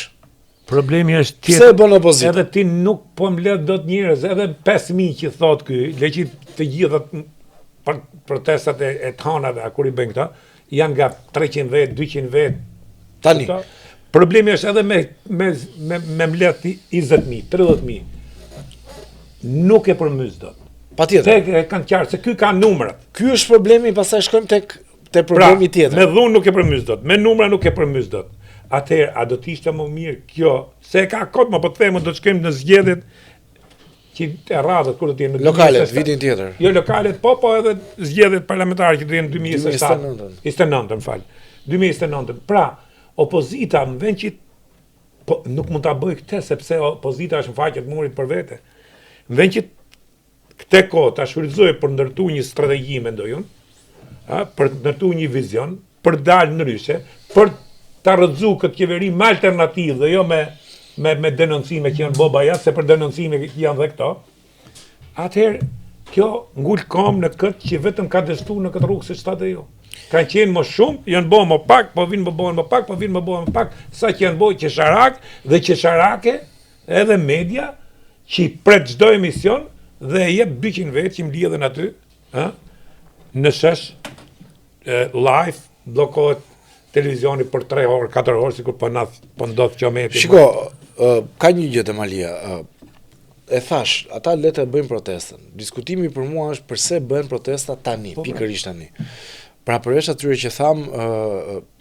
[SPEAKER 1] Problemi është
[SPEAKER 2] tjetër. Pse e bën opozita?
[SPEAKER 1] Edhe ti nuk po mbledh dot njerëz, edhe 5000 që thot ky, leqi të gjitha protestat e thanave kur i bëjnë këta, janë nga 300 vet, 200 vet.
[SPEAKER 2] Tani.
[SPEAKER 1] Problemi është edhe me mbledh 20.000, 30.000. Nuk e përmys dot.
[SPEAKER 2] Patjetër.
[SPEAKER 1] Tek kanë qartë se ky ka numrat.
[SPEAKER 2] Ky është problemi, pastaj shkojmë tek problemi tjetër.
[SPEAKER 1] Me dhunë nuk e përmys dot, me numra nuk e përmys dot. Atëherë, a do të ishte më mirë kjo, se ka kod më po të themi, do të shkojmë në zgjedhjet që e radhët kur do të jenë në
[SPEAKER 2] lokalet, vitin tjetër.
[SPEAKER 1] Jo lokalet, po edhe zgjedhjet parlamentare që do të jenë në 2029, më fal. 2029. Pra, opozita në vend që nuk mund ta bëj këtë sepse opozita është në faqe të murit për vete. Në vend që këtë kohë ta shfrytëzoj për ndërtu një strategji, mendoj unë, për të ndërtu një vizion, për dalë në ryshe, për të rrëdzu këtë qeveri me alternativë dhe jo me denoncime që janë boba jashtë, se për denoncime janë dhe këto. Atëherë, kjo ngul kom në këtë që vetëm ka destu në këtë rrugë se çfarë jo. Kanë qenë më shumë, janë bënë më pak, po vinë më bëhen më pak, po vinë më bëhen më pak, sa që janë bëjë qesharak dhe qesharake edhe media që i pret çdo emision dhe jep 200 vetë që mbledhen aty, në shesh live, bllokohet televizioni për 3 orë, 4 orë, sikur po ndodh qometi.
[SPEAKER 2] Shiko, ka një gjë te Malia. E thash, ata le të bëjnë protestën. Diskutimi për mua është pse bëhen protesta tani, pikërisht tani. Pra përveç atyre që tham,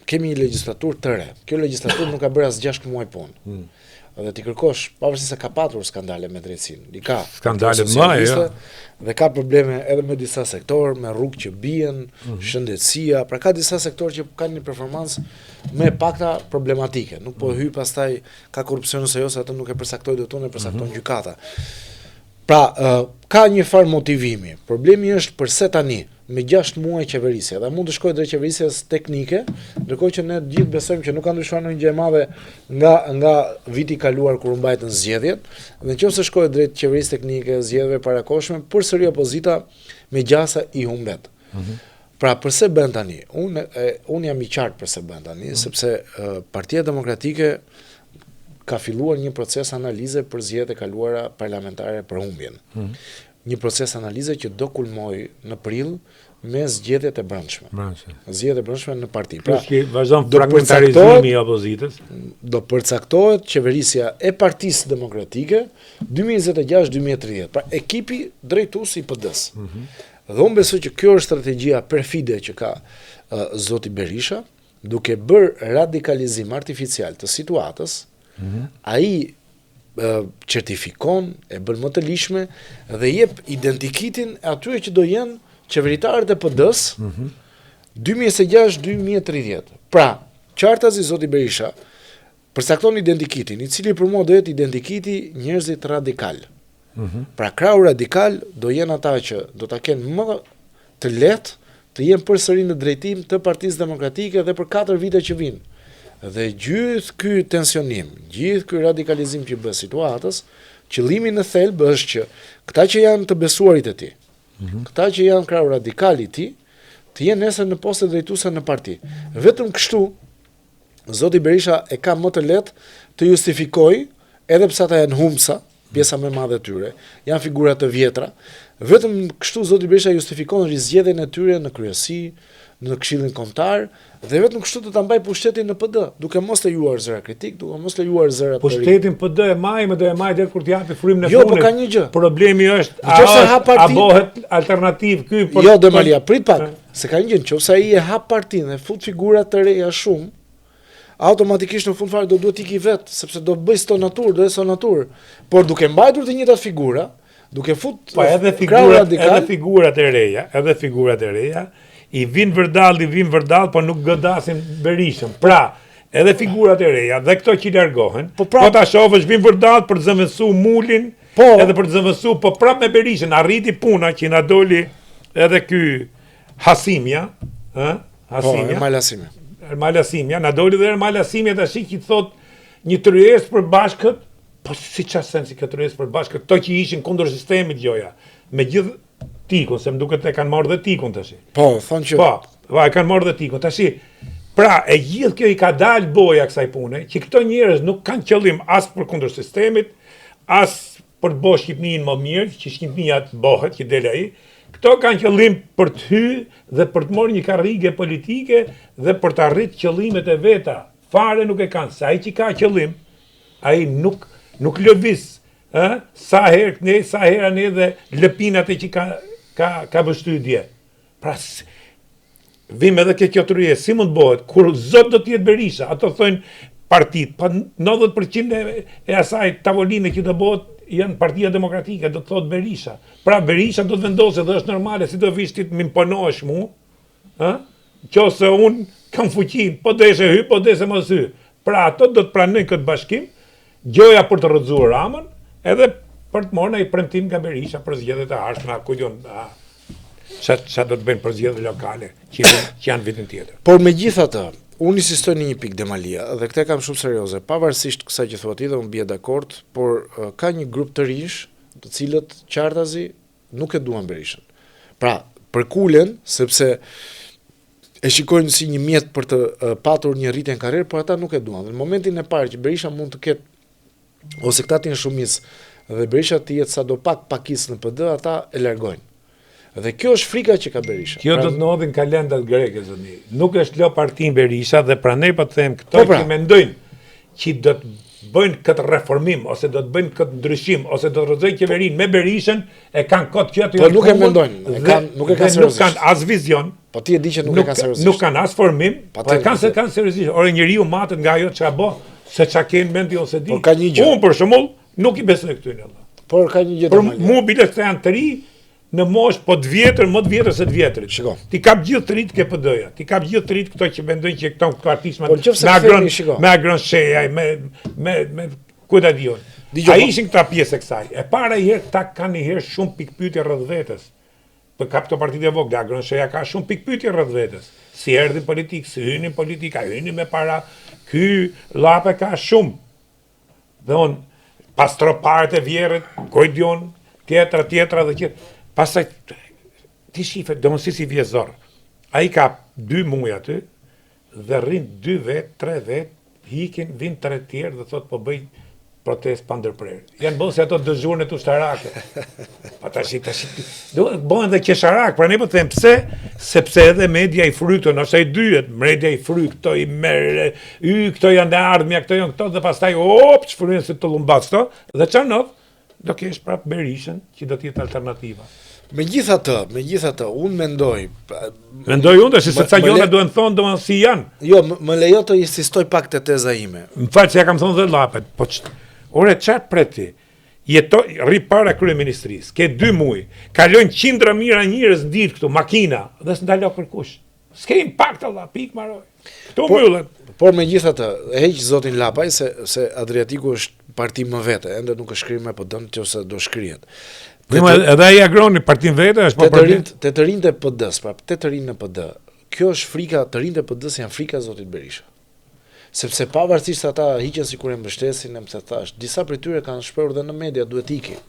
[SPEAKER 2] kemi një legjislaturë të re. Kjo legjislaturë nuk ka bërë as 6 muaj punë. Dhe ti kërkosh, pavarësisht se ka patur skandale me drejtsinë. I ka
[SPEAKER 1] skandale më, jo.
[SPEAKER 2] Dhe ka probleme edhe me disa sektorë, me rrugë që bien, shëndetësia, pra ka disa sektorë që kanë një performancë me pakta problematike. Nuk po hyj pastaj ka korrupsion ose jo, se atë nuk e përsaktoi dot unë, e përsakton gjykata. Pra, ka një farë motivimi. Problemi është pse tani, me 6 muaj qeverisje, dhe mund të shkojë drejt qeverisjes teknike, ndërkohë që ne gjithë besojmë që nuk ka ndryshuar ndonjë gjë e madhe nga viti i kaluar kur u mbajtën zgjedhjet, dhe nëse shkojë drejt qeverisë teknike, zgjedhjeve parakoshme, përsëri opozita me gjasa i humbet. Pra, pse bën tani? Unë jam i qartë pse bën tani, sepse Partia Demokratike ka filluar një proces analize për zgjedhjet e kaluara parlamentare për humbjen. Një proces analize që do kulmoj në prill me zgjedhjet e brendshme. Zgjedhjet e brendshme në parti.
[SPEAKER 1] Pra, vazhdon fragmentarizimi i opozitës.
[SPEAKER 2] Do përcaktohet qeverisja e Partisë Demokratike 2026-2030. Pra, ekipi drejtues i PD-s. Dhe unë besoj që kjo është strategjia perfide që ka zoti Berisha, duke bërë radikalizim artificial të situatës. Ai certifikon, e bën më të lishme dhe jep identikitin e atyre që do jenë qeveritarët e PD-s 2026-2030. Pra, qartazi zoti Berisha përcakton identikitin, i cili për mua do jetë identikiti njerëzit radikal. Pra, krau radikal do jenë ata që do ta kenë më të lehtë të jenë përsëri në drejtim të Partisë Demokratike dhe për 4 vite që vinë. Dhe gjithë ky tensionim, gjithë ky radikalizim që bën situatës, qëllimi në thelb është që këta që janë të besuarit e tij, këta që janë krau radikal i tij, të jenë nesër në poste drejtuese në parti. Vetëm kështu zoti Berisha e ka më të lehtë të justifikojë, edhe pse ata janë humbsa, pjesa më e madhe e tyre, janë figura të vjetra, vetëm kështu zoti Berisha justifikon rizgjedhjen e tyre në kryesi, në Këshillin Kombëtar, dhe vetëm kështu do ta mbaj pushtetin në PD, duke mos lejuar zëra kritik, duke mos lejuar zëra të
[SPEAKER 1] pushtetin PD e majmë do e maj deri kur të japi frymën e
[SPEAKER 2] punës. Jo,
[SPEAKER 1] punës.
[SPEAKER 2] Po ka një gjë.
[SPEAKER 1] Problemi është
[SPEAKER 2] a
[SPEAKER 1] bëhet alternativë ky
[SPEAKER 2] për Jo, Demalia, prit pak. Se ka një gjë, nëse ai e hap partinë dhe fut figura të reja shumë, automatikisht në fund fare do duhet ikë vet, sepse do bëj stonatur, por duke mbajtur të njëjtat figura, duke fut
[SPEAKER 1] edhe figurat e reja, i vinë vërdall, po nuk godasin Berishën. Pra, edhe figurat e reja dhe këto që largohen, po ta shohësh vinë vërdall për të zëvendësu mulin, edhe për të zëvendësu, po prapë me Berishën arriti puna që na doli edhe ky Hasimja, Malasimja, na doli dhe Malasimja tash që thot një tryezë për bashkët, po si çfarë sensi ka tryezë për bashkët, këto që ishin kundër sistemit gjoja, me gjithë tikun, se më duket e kanë marrë dhe tikun tash.
[SPEAKER 2] Po, thonë që
[SPEAKER 1] e kanë marrë dhe tikun tash. Pra, e gjithë kjo i ka dalë boja kësaj pune, që këto njerëz nuk kanë qëllim as për kundër sistemit, as për të bërë Shqipërinë më mirë, që Shqipëria të bëhet, që del ai. Këto kanë qëllim për të hyrë dhe për të marrë një karrige politike dhe për të arritur qëllimet e veta. Fare nuk e kanë, se ai që ka qëllim, ai nuk lëviz, sa herë ne dhe lëpinat e që ka bështydje. Pra, vim edhe kjo të rrje, si mund bëhet, kur zot do t'jetë Berisha, ato thojnë partit, pa 90% e asaj tavoline që do bëhet, janë Partia Demokratike, do të thotë Berisha. Pra, Berisha do të vendosë dhe është normale, si do vishtit më imponohesh mu, qose unë kam fuqin, po deshe hy, po deshe mos hy. Pra, ato do të pranojnë këtë bashkim, gjoja për të rrëzuar Ramën, edhe për të marrë në i premtim nga Berisha për zgjedhjet e ardhshme, ku sa do të bëjnë për zgjedhje lokale që janë vitin tjetër.
[SPEAKER 2] Por megjithatë, unë insistoj në një pikë Demalia, dhe këtë kam shumë serioze, pavarësisht kësaj që thuat ti dhe unë bie dakord, por ka një grup të rinj, të cilët qartazi nuk e duan Berishën. Pra, përkulen sepse e shikojnë si një mjet për të patur një rritje në karrierë, por ata nuk e duan. Dhe në momentin e parë që Berisha mund të ketë, ose këta të jenë shumicë, dhe Berisha të jetë sadopak pakicë në PD, ata e largojnë. Dhe kjo është frika që ka Berisha.
[SPEAKER 1] Kjo do të ndodhin kalendat greke, zotni. Nuk është lë partin Berisha dhe prandaj po të them këto që mendojnë që do të bëjnë këtë reformim, ose do të bëjnë këtë ndryshim, ose do të rrëzojnë qeverinë me Berishën, e kanë këtë kjo të
[SPEAKER 2] Po nuk e mendojnë, nuk e kanë seriozisht.
[SPEAKER 1] Nuk kanë as vizion.
[SPEAKER 2] Po ti e di që nuk e kanë seriozisht.
[SPEAKER 1] Nuk kanë as formim, po kanë seriozisht. Ore njeriu matet nga ajo çka bë, se çka kanë mendi ose di.
[SPEAKER 2] Por ka një gjë.
[SPEAKER 1] Unë për shembull nuk i besoj këtyre.
[SPEAKER 2] Por ka një gjë.
[SPEAKER 1] Për mua bile këto janë të ri, në mosh, po të vjetër, më të vjetër se të vjetrit.
[SPEAKER 2] Shiko.
[SPEAKER 1] Ti kap gjithë të rit KPD-ja. Ti kap gjithë të rit këto që mendojnë që këto artistë me agron shejaj, me kujta dion. Ai ishin këta pjesë e kësaj. E para herë këta kanë një herë shumë pikpyetje rreth vetes. Për kap këto partitë e vogla, agron sheja ka shumë pikpyetje rreth vetes. Si erdhi politik, si hynin politika, hynin me para. Ky llape ka shumë. Dhe on pas troparët e vjerrit, kujdion, tjetra dhe tjetra. Pastaj ti shifet, do mos si vjezor. Ai ka 2 muaj aty dhe rrin 2 vet, 3 vet, hikin, vin 3 tjerë dhe thot po bëj protestë pa ndërprerje. Janë bërë se ato dëzhurën ushtarake. Pa tash do bëhen dhe qesharak, pra ne po them pse? Sepse edhe media i frykton, ose i dyhet, media i fryktoi, këto janë dhe ardhmja, këto janë këto dhe pastaj çfryhen se të lumbat këto dhe çanov do kesh prap Berishën që do të jetë alternativa.
[SPEAKER 2] Megjithatë, unë mendoj
[SPEAKER 1] unë se ca gjëra duhen thonë domosdoshmë si janë.
[SPEAKER 2] Jo, më lejo të insistoj pak te teza ime.
[SPEAKER 1] Më fal se ja kam thonë dhe llapet, po ore çfarë preti? Rri para kryeministrisë, ke 2 muaj, kalojnë qindra mijëra njerëz ditë këtu, makina, dhe s'ndalo kërkush. S'ke impakt Allah, pik maroj. Këtu mbyllet.
[SPEAKER 2] Por megjithatë, heq zotin Lapaj se Adriatiku është parti më vete, ende nuk është shkrim me PD-n nëse do shkrihet.
[SPEAKER 1] Edhe ai agroni partin vete është po
[SPEAKER 2] parti. Te të rinjtë e PD-s, pra te të rinjtë në PD. Kjo është frika, të rinjtë e PD-s janë frika e zotit Berisha. Sepse pavarësisht ata hiqen sikur e mbështesin, më thash, disa prej tyre kanë shprehur dhe në media duhet ikin.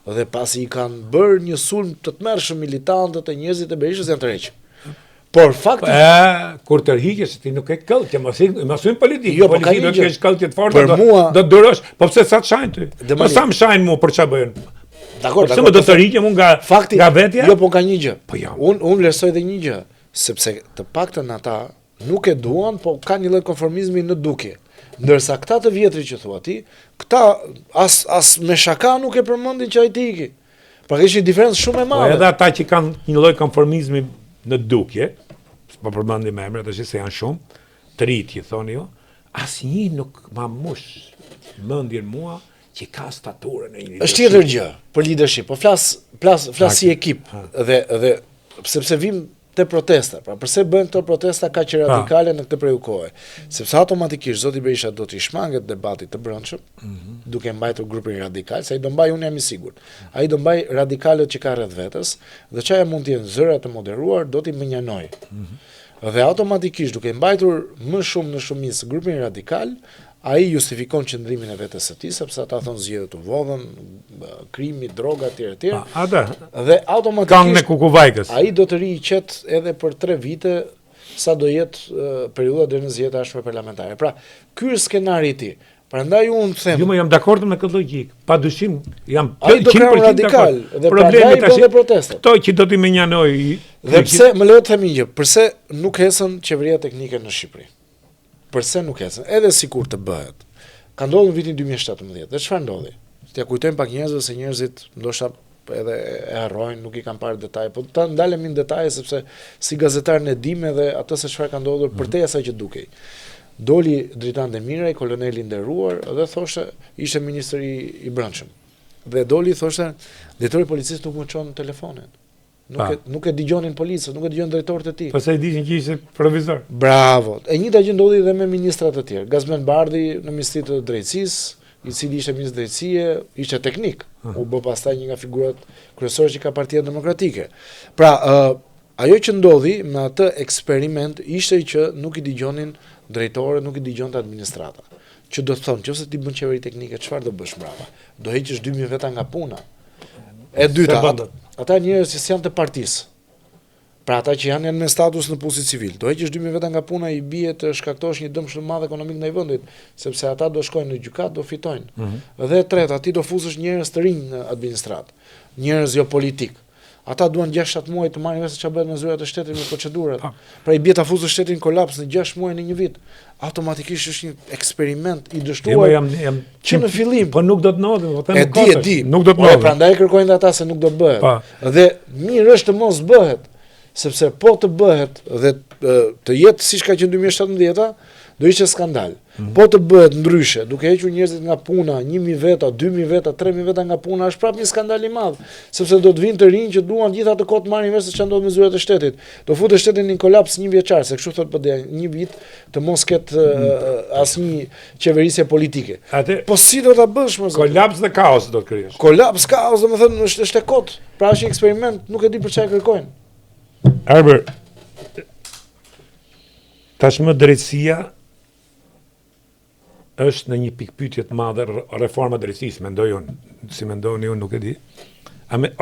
[SPEAKER 2] Dhe pasi i kanë bërë një sulm të tmerrshëm militantët e njerëzit e Berishës janë tërheq. Por fakti
[SPEAKER 1] kur tërhiqesh ti nuk e këllë, mos i politikë.
[SPEAKER 2] Jo, po
[SPEAKER 1] do të kesh këllë të fortë, do të durosh, po pse sa të shajnë ty? Po sa më shajnë mua për ç'a bëjnë?
[SPEAKER 2] Dakor,
[SPEAKER 1] pse më do të rriqem unë nga vetja?
[SPEAKER 2] Jo, po ka një gjë. Unë vlerësoj edhe një gjë, sepse të paktën ata nuk e duan, po ka një lloj konformizmi në dukje. Ndërsa këta të vjetrit që thua ti, këta as me shaka nuk e përmendin që ai ti iki. Pra ka një diferencë shumë e madhe.
[SPEAKER 1] Po edhe ata që kanë një lloj konformizmi në dukje, po përmendim emrat, tash se janë shumë, të rit, thoni ju, asnjë nuk ma mush mendjen mua që ka staturën e një.
[SPEAKER 2] Është tjetër gjë për leadership, po flas si ekip dhe sepse vim te protesta. Pra përse bëhen këto protesta kaq radikale në këtë periudhë kohe? Sepse automatikisht zoti Berisha do t'i shmanget debatit të brendshëm, duke mbajtur grupin radikal, se ai do mbaj, unë jam i sigurt. Ai do mbaj radikalët që ka rreth vetes, dhe çaja mund të jenë zëra të moderuar, do t'i menjanoj. Dhe automatikisht duke mbajtur më shumë në shumicë grupin radikal, ai justifikon qëndrimin e vetes së tij, sepse ata thonë zgjedhjet u vodhën, krimi, droga etj. Dhe automatikisht
[SPEAKER 1] kanë në Kukuvajkës.
[SPEAKER 2] Ai do të ri i qet edhe për 3 vite sa do jetë periudha deri në zgjedhjet ashme parlamentare. Pra, ky është skenari i tij. Prandaj unë them.
[SPEAKER 1] Jo, më jam dakord me këtë logjik. Padyshim jam
[SPEAKER 2] 100% radikal dhe prandaj bën protestë.
[SPEAKER 1] Kto që do t'i menjanoj.
[SPEAKER 2] Dhe pse më lejo të them një gjë, pse nuk hesën qeveria teknike në Shqipëri? Përse nuk ecën, edhe sikur të bëhet. Ka ndodhur në vitin 2017. Dhe çfarë ndodhi? T'ia kujtojmë pak njerëzve se njerëzit ndoshta edhe e harrojnë, nuk i kanë parë detaj, po ta ndalemi në detaje sepse si gazetar ne dimë edhe atë se çfarë ka ndodhur përtej asaj që dukej. Doli Dritan Demiraj, koloneli i nderuar, dhe thoshte ishte ministri i brendshëm. Dhe doli thoshte drejtori i policisë nuk më çon telefonin. Nuk e dëgjonin policët, nuk e dëgjonin drejtorët e tij.
[SPEAKER 1] Po sa i dishin që ishte provizor.
[SPEAKER 2] Bravo. E njëjta gjë ndodhi edhe me ministrat e tjerë. Gazmen Bardhi në Ministrinë të Drejtësisë, i cili ishte ministri i drejtësie, ishte teknik. U bë pastaj një nga figurat kryesore që ka Partia Demokratike. Pra, ajo që ndodhi me atë eksperiment ishte që nuk i dëgjonin drejtorët, nuk i dëgjonte administrata. Që do të thonë, nëse ti bën qeveri teknike, çfarë do bësh brava? Do heqësh 2000 veta nga puna. E dyta, ata njerëz që janë të partisë. Pra ata që janë me status në punësi civil, do heqësh 2000 veta nga puna, i bie të shkaktosh një dëm shumë të madh ekonomik ndaj vendit, sepse ata do shkojnë në gjykat, do fitojnë. Dhe e treta, ti do fuzësh njerëz të rinj në administratë, njerëz jo politik. Ata duan 6-7 muaj të marrin vesh çfarë bëhet me zyrat e shtetit me procedurat. Pra i bie ta fuzë shtetin kolaps në 6 muaj në një vit. Automatikisht është një eksperiment i dështuar që në fillim
[SPEAKER 1] po nuk do të ndodhë,
[SPEAKER 2] e di,
[SPEAKER 1] nuk do të ndodhë.
[SPEAKER 2] Prandaj kërkojnë ata se nuk do të bëhet. Dhe mirë është të mos bëhet, sepse po të bëhet dhe të jetë siç ka qenë 2017-a, do ishte skandal. Po të bëhet ndryshe, duke hequr njerëzit nga puna, 1000 veta, 2000 veta, 3000 veta nga puna, është prapë një skandal i madh, sepse do të vinë të rinj që duan gjithë atë kohë të marrin vesh se çfarë ndodh me zyrat e shtetit. Do futet shtetin në kolaps 1 vjeçar, se kështu thot PD, 1 vit të mos ketë asnjë qeverisje politike. Po si do ta bësh më zot?
[SPEAKER 1] Kolaps dhe kaos do të krijosh.
[SPEAKER 2] Kolaps, kaos, domethënë është e kot. Pra është një eksperiment, nuk e di për çfarë kërkojnë.
[SPEAKER 1] Arber, tashmë drejtësia është në një pikpyetje të madhe, reforma drejtësisë, mendoj unë, si mendoni unë nuk e di.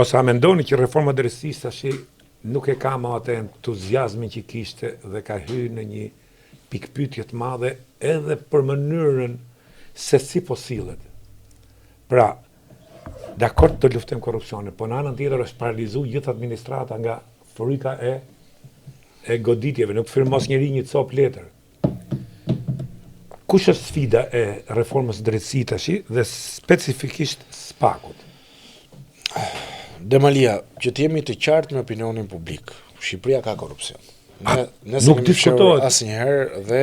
[SPEAKER 1] Ose a mendoni që reforma drejtësisë tash nuk e ka më atë entuziazmin që kishte dhe ka hyrë në një pikpyetje të madhe edhe për mënyrën se si po sillet. Pra, dakord të luftojmë korrupsionin, po në anën tjetër është paralizuar gjithë administrata nga frika e goditjeve, nuk firmos njëri një cop letër. Kush është sfida e reformës drejtësisë tash dhe specifikisht SPAK-ut?
[SPEAKER 2] Demalia, që të jemi të qartë me opinionin publik. Shqipëria ka korrupsion.
[SPEAKER 1] Nuk diskutohet
[SPEAKER 2] asnjëherë dhe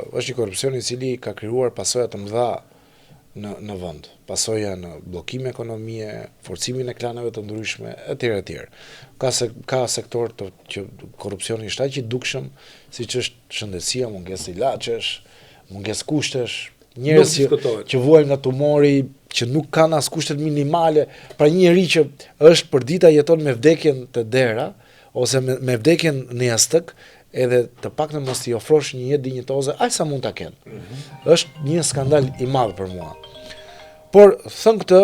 [SPEAKER 2] është një korrupsion i cili ka krijuar pasoja të mëdha në vend. Pasoja në bllokime ekonomie, forcimin e klaneve të ndryshme, etj. Ka sektor që korrupsioni është aq i dukshëm, siç është shëndetësia, mungesë ilaçesh, mungesë kushtesh, njerëz që vuajnë nga tumori, që nuk kanë as kushtet minimale, pra një njerëz që është për dita jeton me vdekjen të dera ose me vdekjen në jastëk, edhe të paktën mos t'i ofrosh një jetë dinjitoze, aq sa mund ta kenë. Është një skandal i madh për mua. Por thën këtë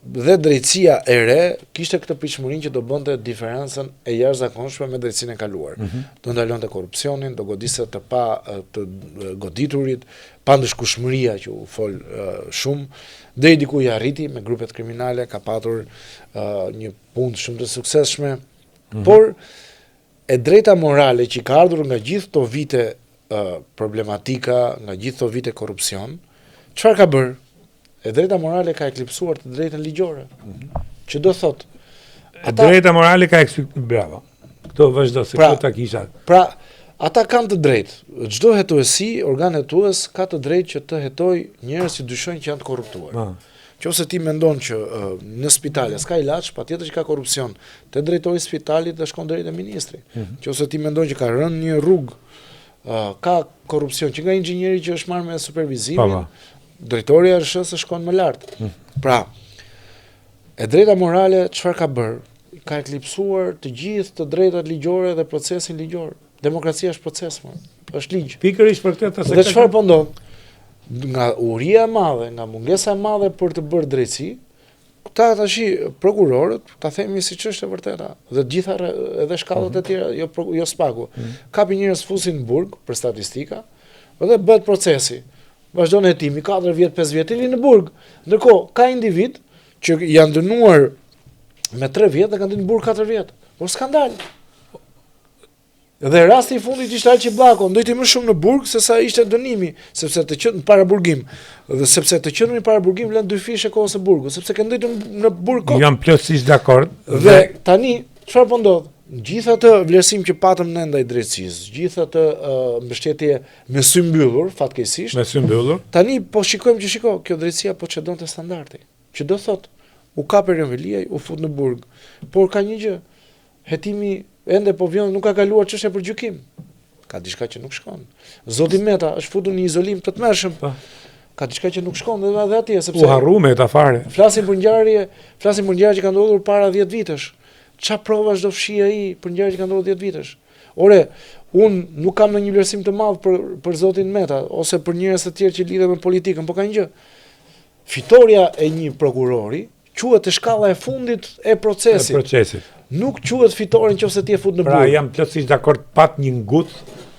[SPEAKER 2] dhe drejtësia e re kishte këtë pritshmërinë që do bënte diferencën e jashtëzakonshme me drejtësinë e kaluar. Do ndalonte korrupsionin, do godiste të pa të goditurit, pa ndëshkushmëria që u fol shumë, deri diku i arriti me grupet kriminale, ka patur një punë shumë të suksesshme, por e drejta morale që ka ardhur nga gjithë këto vite problematika, nga gjithë këto vite korrupsion, çfarë ka bërë? E drejta morale ka eklipsuar të drejtën ligjore. Që do thot?
[SPEAKER 1] Drejta morale ka bravo. Këto vazhdo se këto ta kisha.
[SPEAKER 2] Pra, ata kanë të drejtë. Çdo hetuesi, organ hetues ka të drejtë që të hetoj njerëz që dyshojnë që janë të korruptuar. Nëse ti mendon që në spitale s'ka ilaç, patjetër që ka korrupsion. Te drejtori i spitalit dhe shkon deri te ministri. Nëse ti mendon që ka rënë një rrugë, ka korrupsion, që nga inxhinieri që është marrë me supervizimin, drejtori i RSH-s shkon më lart. Pra, e drejta morale çfarë ka bërë? Ka eklipsuar të gjithë të drejtat ligjore dhe procesin ligjor. Demokracia është proces, është ligj.
[SPEAKER 1] Pikërisht për këtë
[SPEAKER 2] dhe çfarë po ndodh? Nga uria e madhe, nga mungesa e madhe për të bërë drejtësi, këta tash prokurorët, ta themi siç është e vërteta, dhe gjitha edhe shkallët e tjera, jo SPAK-u. Kapi njerëz fusin në burg për statistika, dhe bëhet procesi. Vazhdon hetimi 4 vjet, 5 vjet në burg. Ndërkohë ka individ që janë dënuar me 3 vjet dhe kanë në burg 4 vjet. Por skandal. Dhe rasti i fundit ishte Alçi Bllako, ndojti më shumë në burg se sa ishte dënimi, sepse të qenë në paraburgim. Dhe sepse të qenë në paraburgim lën 2 fishe kohës së burgut, sepse kanë ndojtur në burg kohë.
[SPEAKER 1] Jam plotësisht dakord.
[SPEAKER 2] Dhe tani çfarë po ndodh? Gjithë atë vlerësim që patëm ne ndaj drejtësisë, gjithë atë mbështetje me sy mbyllur, fatkeqësisht.
[SPEAKER 1] Me sy mbyllur.
[SPEAKER 2] Tani po shikojmë që kjo drejtësia po çdonte standardi. Që do thot, u kapi Reveliaj, u fut në burg. Por ka një gjë, hetimi ende po vjen, nuk ka kaluar çështja për gjykim. Ka diçka që nuk shkon. Zoti Meta është futur në izolim të tmerrshëm. Ka diçka që nuk shkon edhe atje sepse
[SPEAKER 1] u harruam ta fare.
[SPEAKER 2] Flasim për ngjarje që kanë ndodhur para 10 vitesh. Qa provash do fshi ai për ngjarje që kanë ndodhur 10 vitesh? Ore, unë nuk kam ndonjë vlerësim të madh për zotin Meta ose për njerëz të tjerë që lidhen me politikën, por ka një gjë. Fitoria e një prokurori quhet e shkalla e fundit e procesit.
[SPEAKER 1] Procesit.
[SPEAKER 2] Nuk quhet fitore nëse ti e fut në burg.
[SPEAKER 1] Pra jam plotësisht dakord, pat një ngut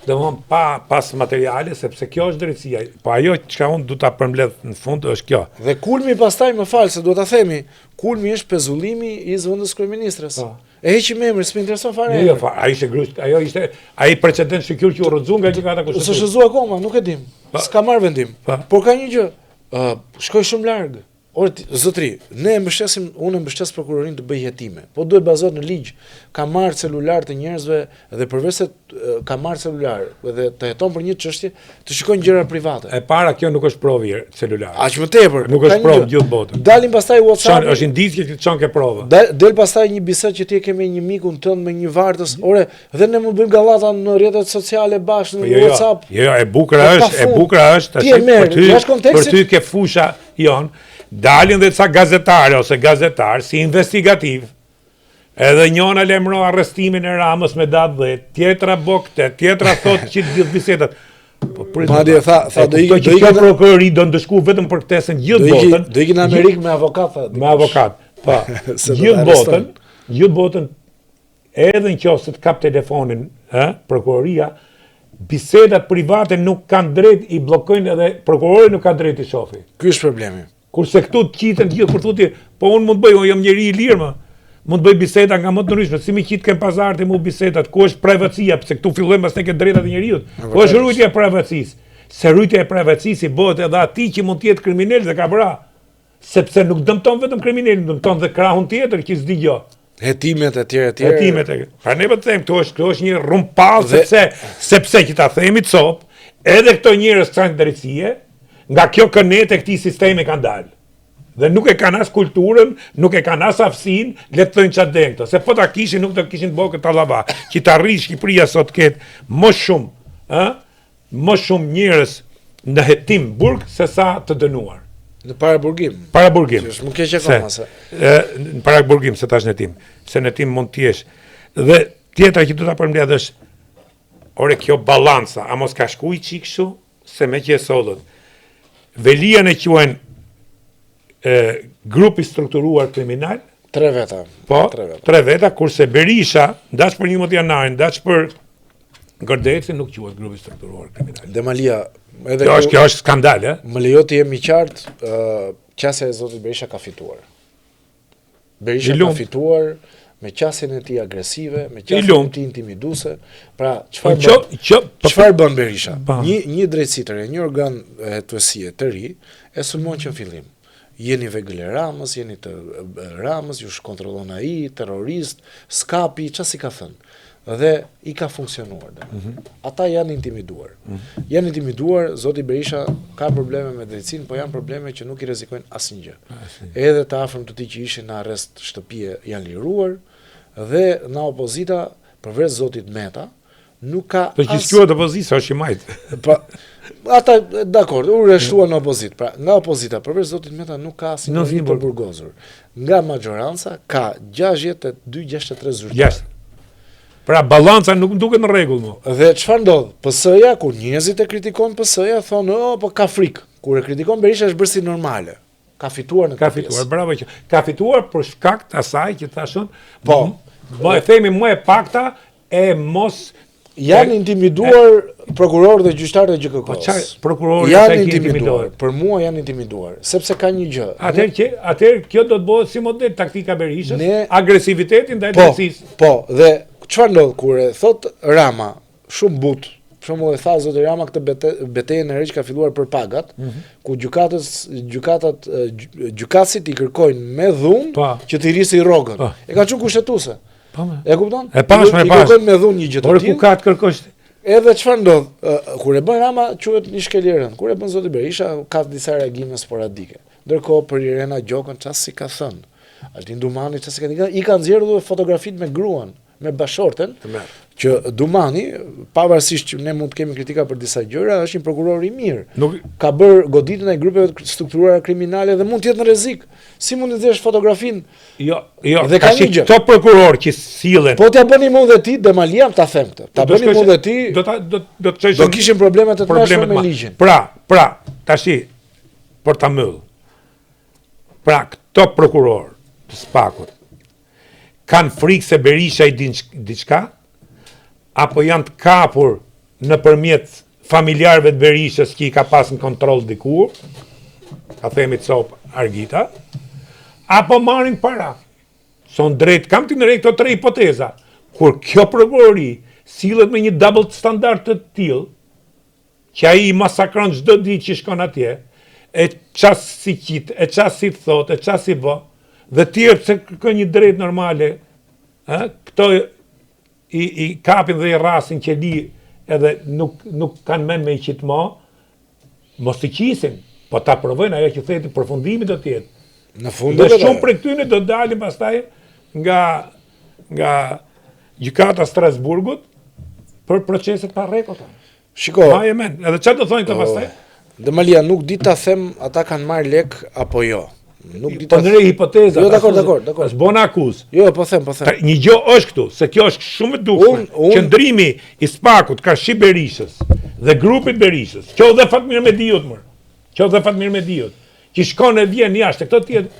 [SPEAKER 1] domthon pas materiale, sepse kjo është drejtësia. Po ajo çka unë du ta përmbledh në fund është kjo.
[SPEAKER 2] Dhe kulmi pastaj më fal se duhet ta themi, kulmi është pezullimi i zëvendës kryeministres. E heqim emrin, s'më intereson fare.
[SPEAKER 1] Jo, ai ishte grusht, ai precedent shqyr që u rrëzu nga gjykata kushtetuese.
[SPEAKER 2] S'është shëzuar akoma, nuk e dim. S'ka marrë vendim. Por ka një gjë, shkoj shumë larg. Zotri, unë e mbështes prokurorin të bëj jetime, po duhet bazohet në ligj. Ka marrë celular të njerëzve dhe përveç se ka marrë celular dhe të jeton për një çështje, të shikojnë gjëra private.
[SPEAKER 1] E para kjo nuk është provë celular.
[SPEAKER 2] Aq më tepër.
[SPEAKER 1] Nuk është provë gjithë botën.
[SPEAKER 2] Dalin pastaj WhatsApp.
[SPEAKER 1] Është indicje që çon ke provë.
[SPEAKER 2] Del pastaj një bisedë që ti ke me një mikun tënd me një vartës. Ore, dhe ne mund bëjmë gallata në rrjetet sociale bashkë në WhatsApp.
[SPEAKER 1] Jo, e bukur është për ty ke fusha jon. Dalin dhe ca gazetare ose gazetar si investigativ, edhe njona lemro arrestimin e Ramës me datë 10, tjetra bokte, tjetra thot që gjithë bisedat.
[SPEAKER 2] Madje tha do
[SPEAKER 1] kjo prokurori do ndëshku vetëm për ktesën gjithë botën.
[SPEAKER 2] Do ikin në Amerikë me avokat.
[SPEAKER 1] Me avokat, po. Gjithë botën, edhe në qoftë se të kap telefonin, prokuroria, bisedat private nuk kanë drejt i bllokojnë edhe prokurori nuk ka drejt i shofi.
[SPEAKER 2] Ky është problemi.
[SPEAKER 1] Kurse këtu të qiten gjithë kur thotë, po unë mund të bëj, unë jam njeri i lirë më. Mund të bëj biseda nga më të ndryshme, si më qitë kem pazar të mu bisedat, ku është privatësia, pse këtu fillojmë pas tek drejtat e njeriut. Ku është rujtja e privatësisë? Se rujtja e privatësisë i bëhet edhe atij që mund të jetë kriminal dhe ka bra. Sepse nuk dëmton vetëm kriminalin, dëmton dhe krahun tjetër që s'di gjë.
[SPEAKER 2] Hetimet e tjera.
[SPEAKER 1] Hetimet e. Pra ne po të them, këtu është një rrumpall sepse që ta themi cop, edhe këto njerëz kanë drejtësie. Nga kjo kënet e këtij sistemi kanë dalë. Dhe nuk e kanë as kulturën, nuk e kanë as aftësinë, le të thënë çfarë den këto. Se po ta kishin, nuk do kishin bërë këtë tallava. Që të arrijë Shqipëria sot ketë më shumë njerëz në hetim burg se sa të dënuar.
[SPEAKER 2] Në paraburgim.
[SPEAKER 1] Paraburgim.
[SPEAKER 2] Është më keq akoma se.
[SPEAKER 1] Në paraburgim se tash në hetim. Se në hetim mund të jesh. Dhe tjetra që do ta përmbledh është, ore kjo balanca, a mos ka shkuj çik kështu se me që e sollët. Velian e quajnë grupi strukturuar kriminal.
[SPEAKER 2] 3 veta.
[SPEAKER 1] Po, 3 veta, kurse Berisha, ndaç për 11 janarin, ndaç për Gërdeci, nuk quhet grupi strukturuar kriminal.
[SPEAKER 2] Demalia, edhe
[SPEAKER 1] kjo është skandal,
[SPEAKER 2] Më lejo të jemi qartë, qasja e zotit Berisha ka fituar. Berisha ka fituar me qasjen e tij agresive, me qasjen e tij intimiduese. Pra, çfarë bën Berisha? Një drejtësi të re, një organ hetuesie të ri, e sulmon që në fillim. Jeni vegël e Ramës, jeni të Ramës, ju kontrollon ai, terrorist, skapi, çfarë si ka thënë. Dhe i ka funksionuar. Ata janë intimiduar. Janë intimiduar, zoti Berisha ka probleme me drejtësinë, po janë probleme që nuk i rrezikojnë asnjë. Edhe të afërm të tij që ishin në arrest shtëpie janë liruar. Dhe në opozita, përveç zotit Meta, nuk ka
[SPEAKER 1] as... Që s'quhet opozita, është i majtë.
[SPEAKER 2] Ata, dakord, u rreshtuan në opozit. Pra, nga opozita, përveç zotit Meta, nuk ka asnjë të burgozur. Nga majoranca, ka 62-63 zyrtar.
[SPEAKER 1] Pra, balanca nuk duket në rregull më.
[SPEAKER 2] Dhe çfarë ndodh? PS-ja, kur njerëzit e kritikon PS-ja, thonë, po ka frikë. Kur e kritikon Berisha është bërë si normale. Ka fituar në këtë pjesë.
[SPEAKER 1] Bravo që ka fituar për shkak të asaj që thashun, po e themi më e pakta e mos
[SPEAKER 2] janë intimiduar prokurorë dhe gjyqtarë të GKK-s.
[SPEAKER 1] Po çfarë prokurorë
[SPEAKER 2] janë intimiduar? Për mua janë intimiduar, sepse ka një gjë.
[SPEAKER 1] Atëherë kjo do të bëhet si model taktika Berishës, agresivitetin ndaj drejtësisë.
[SPEAKER 2] Po, dhe çfarë ndodh kur e thot Rama, shumë but, për shembull e tha zoti Rama këtë betejën e re që ka filluar për pagat, ku gjykatësit i kërkojnë me dhunë që të rrisi rrogën. E ka qenë kushtetuese. E kupton?
[SPEAKER 1] E pashme.
[SPEAKER 2] I kërkojnë me dhunë një gjë të tillë.
[SPEAKER 1] Por ku ka të kërkosh?
[SPEAKER 2] Edhe çfarë ndodh? Kur e bën Rama, quhet një shkelje rënd. Kur e bën zoti Berisha, ka disa reagime sporadike. Ndërkohë për Irena Gjokën çfarë si ka thënë? Altin Dumani çfarë si ka thënë? I kanë nxjerrur fotografitë me gruan, me bashorten, që Dumani, pavarësisht që ne mund të kemi kritika për disa gjëra, është një prokuror i mirë. Ka bërë goditjen e grupeve strukturuara kriminale dhe mund të jetë në rrezik. Si mund të nxjerrësh fotografinë?
[SPEAKER 1] Jo, këto prokuror që sillen.
[SPEAKER 2] Po t'ia bëni mua dhe ti, Demalia, ta them këtë. Ta bëni mua dhe ti. Do kishin probleme të tmerrshme me ligjin.
[SPEAKER 1] Pra, tashi për ta mbyll. Pra, këto prokuror të Spakut kanë frikë se Berisha i din diçka, apo janë të kapur nëpërmjet familjarëve të Berishës që i ka pas në kontroll dikur, ka themi cop Argita, apo marrin para. Son drejt, kam të ndërrej këto 3 hipoteza. Kur kjo prokurori sillet me një double standard të tillë, që ai i masakron çdo ditë që shkon atje, e ças si qit, e ças si thot, e ças si bë, dhe tjerë pse kërkojnë një drejt normale, këto i kapin dhe i rrasin që li edhe nuk kanë mend me i qitë mos të qisin, po ta provojnë ajo që theti përfundimi do të jetë.
[SPEAKER 2] Në fund
[SPEAKER 1] Dhe shumë prej këtyre do dalin pastaj nga gjykata Strasburgut për proceset pa rregullta.
[SPEAKER 2] Shiko,
[SPEAKER 1] edhe çfarë do thonë këto pastaj?
[SPEAKER 2] Demalia, nuk di ta them ata kanë marrë lek apo jo. Nuk di
[SPEAKER 1] Po ndrej hipoteza.
[SPEAKER 2] Jo, dakor.
[SPEAKER 1] Është bona akuzë.
[SPEAKER 2] Jo, po them.
[SPEAKER 1] Një gjë është këtu, se kjo është shumë e dukshme. Qëndrimi i Spakut, Karshi Berishës dhe grupit Berishës. Kjo dhe Fatmir Mediut më. Që shkon e vjen jashtë këto tjetër.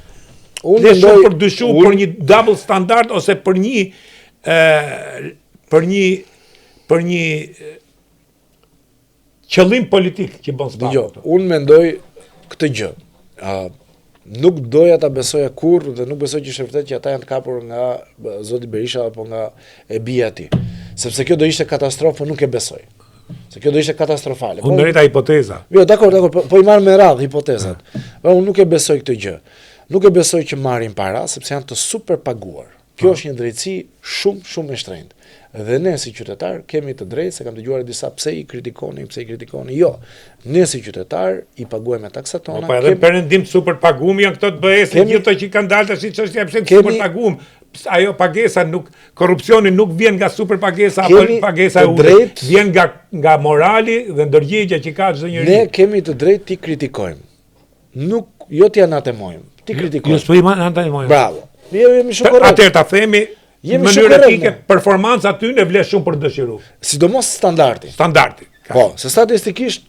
[SPEAKER 1] Unë shumë për dyshu për një double standard ose për një qëllim politik që bën Spaku.
[SPEAKER 2] Unë mendoj këtë gjë. Nuk doja ta besoja kurrë dhe nuk besoj që është vërtet që ata janë të kapur nga zoti Berisha apo nga e bija e tij. Sepse kjo do ishte katastrofë, nuk e besoj. Se kjo do ishte katastrofale.
[SPEAKER 1] Unë drejta hipoteza.
[SPEAKER 2] Jo, dakor, po i marr me radhë hipotezat. Unë nuk e besoj këtë gjë. Nuk e besoj që marrin para sepse janë të superpaguar. Kjo është një drejtësi shumë e shtrenjtë. Dhe ne si qytetar kemi të drejtë, se kam dëgjuar disa pse i kritikoni. Jo. Ne si qytetar i paguajmë taksa tona.
[SPEAKER 1] Po edhe perëndim të superpagum janë këto të BE-s, gjithë ato që kanë dalë tash çështja pse të superpagum. Ajo pagesa korrupsioni nuk vjen nga superpagesa apo pagesa vjen nga morali dhe ndërgjegjja që ka çdo njeri.
[SPEAKER 2] Ne kemi të drejtë ti kritikojmë. Nuk jo ti anatemojmë, ti kritikojmë.
[SPEAKER 1] Jo, s'po i anatemojmë.
[SPEAKER 2] Bravo. Jemi shumë korrekt.
[SPEAKER 1] Atëherë ta themi mënyrë etike, performanca aty ne vlen shumë për dëshiru.
[SPEAKER 2] Sidomos standardi.
[SPEAKER 1] Po,
[SPEAKER 2] se statistikisht,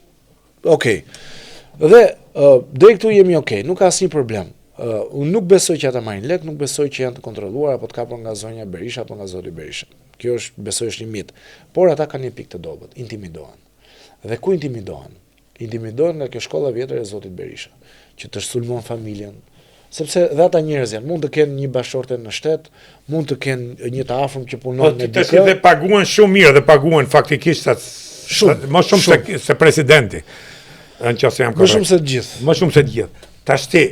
[SPEAKER 2] okay. Dhe deri këtu jemi okay, nuk ka asnjë problem. Unë nuk besoj që ata marrin lek, nuk besoj që janë të kontrolluar apo të kapur nga zonja Berisha apo nga zoti Berisha. Kjo besoj është një mit. Por ata kanë një pikë të dobët, intimidohen. Dhe ku intimidohen? Intimidohen nga kjo shkolla vjetër e zotit Berisha, që të sulmon familjen. Sepse dhe ata njerëz janë, mund të kenë një bashorte në shtet, mund të kenë një të afërm që punon
[SPEAKER 1] në dikë. Dhe paguhen shumë mirë dhe paguhen faktikisht më shumë se presidenti. Nëse jam korrekt.
[SPEAKER 2] Më shumë se të gjithë.
[SPEAKER 1] Më shumë se të gjithë. Tashti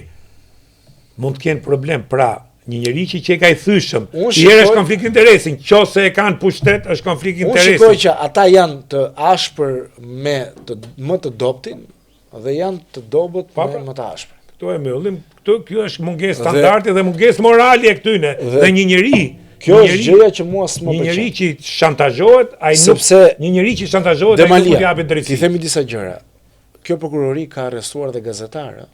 [SPEAKER 1] mund të kenë problem, pra një njeri që ka i thyshëm, i është konflikt interesi, nëse e kanë pushtet është konflikt interesi.
[SPEAKER 2] Unë shikoj që ata janë të ashpër me më të dobtin dhe janë të dobët me më të ashpër.
[SPEAKER 1] Këto e mbyllim, kjo është mungesë standardi dhe mungesë morali e këtyne. Dhe një njeri,
[SPEAKER 2] kjo është gjëja që mua s'më pëlqen.
[SPEAKER 1] Një njeri që shantazhohet, një njeri që shantazhohet, ai nuk japet drejtësi.
[SPEAKER 2] Ti themi disa gjëra. Kjo prokurori ka arrestuar dhe gazetarë.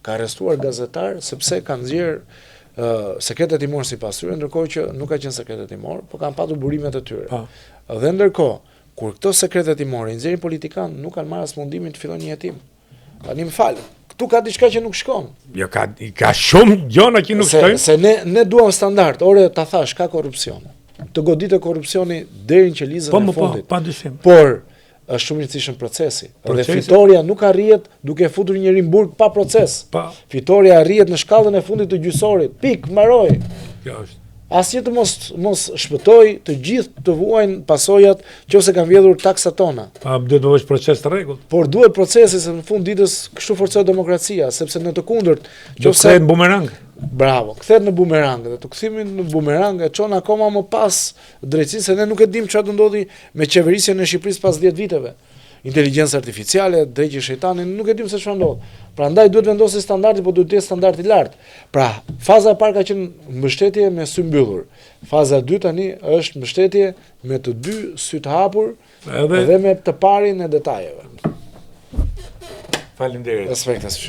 [SPEAKER 2] Ka arrestuar gazetar sepse kanë nxjerr sekretet timor sipas tyre, ndërkohë që nuk ka qenë sekretet timor, por kanë patur burimet e tyre. Dhe ndërkohë, kur këto sekretet timor i nxjerrin politikan, nuk kanë marrë as mundimin të fillojnë një hetim. Tani më fal. Këtu ka diçka që nuk shkon.
[SPEAKER 1] Jo, ka shumë gjëra që nuk shkojnë.
[SPEAKER 2] Se ne duam standard, ore ta thash, ka korrupsion. Të goditë korrupsioni deri në qelizën e fundit.
[SPEAKER 1] Po, padyshim.
[SPEAKER 2] Por është shumë i rëndësishëm procesi. Dhe fitoria nuk arrihet duke futur njëri në burg pa proces. Fitoria arrihet në shkallën e fundit të gjyqësorit. Pik, mbaroi.
[SPEAKER 1] Kjo është.
[SPEAKER 2] Asnjë të mos shpëtoj, të gjithë të vuajnë pasojat nëse kanë vjedhur taksat tona.
[SPEAKER 1] Duhet të bësh proces të rregullt.
[SPEAKER 2] Por duhet procesi se në fund ditës kështu forcohet demokracia, sepse në të kundërt,
[SPEAKER 1] nëse në bumerang.
[SPEAKER 2] Bravo, kthehet në bumerang dhe të kthimin në bumerang e çon akoma më pas drejtësi se ne nuk e dim çfarë do ndodhi me qeverisjen e Shqipërisë pas 10 viteve. Inteligjencë artificiale, drejtë shejtanin, nuk e dim se çfarë ndodh. Prandaj duhet vendosi standardi, po duhet të jetë standard i lartë. Pra, faza e parë ka qenë mbështetje me sy mbyllur. Faza e dytë tani është mbështetje me të dy sy të hapur dhe me të parin e detajeve.
[SPEAKER 1] Faleminderit.
[SPEAKER 2] Respektas.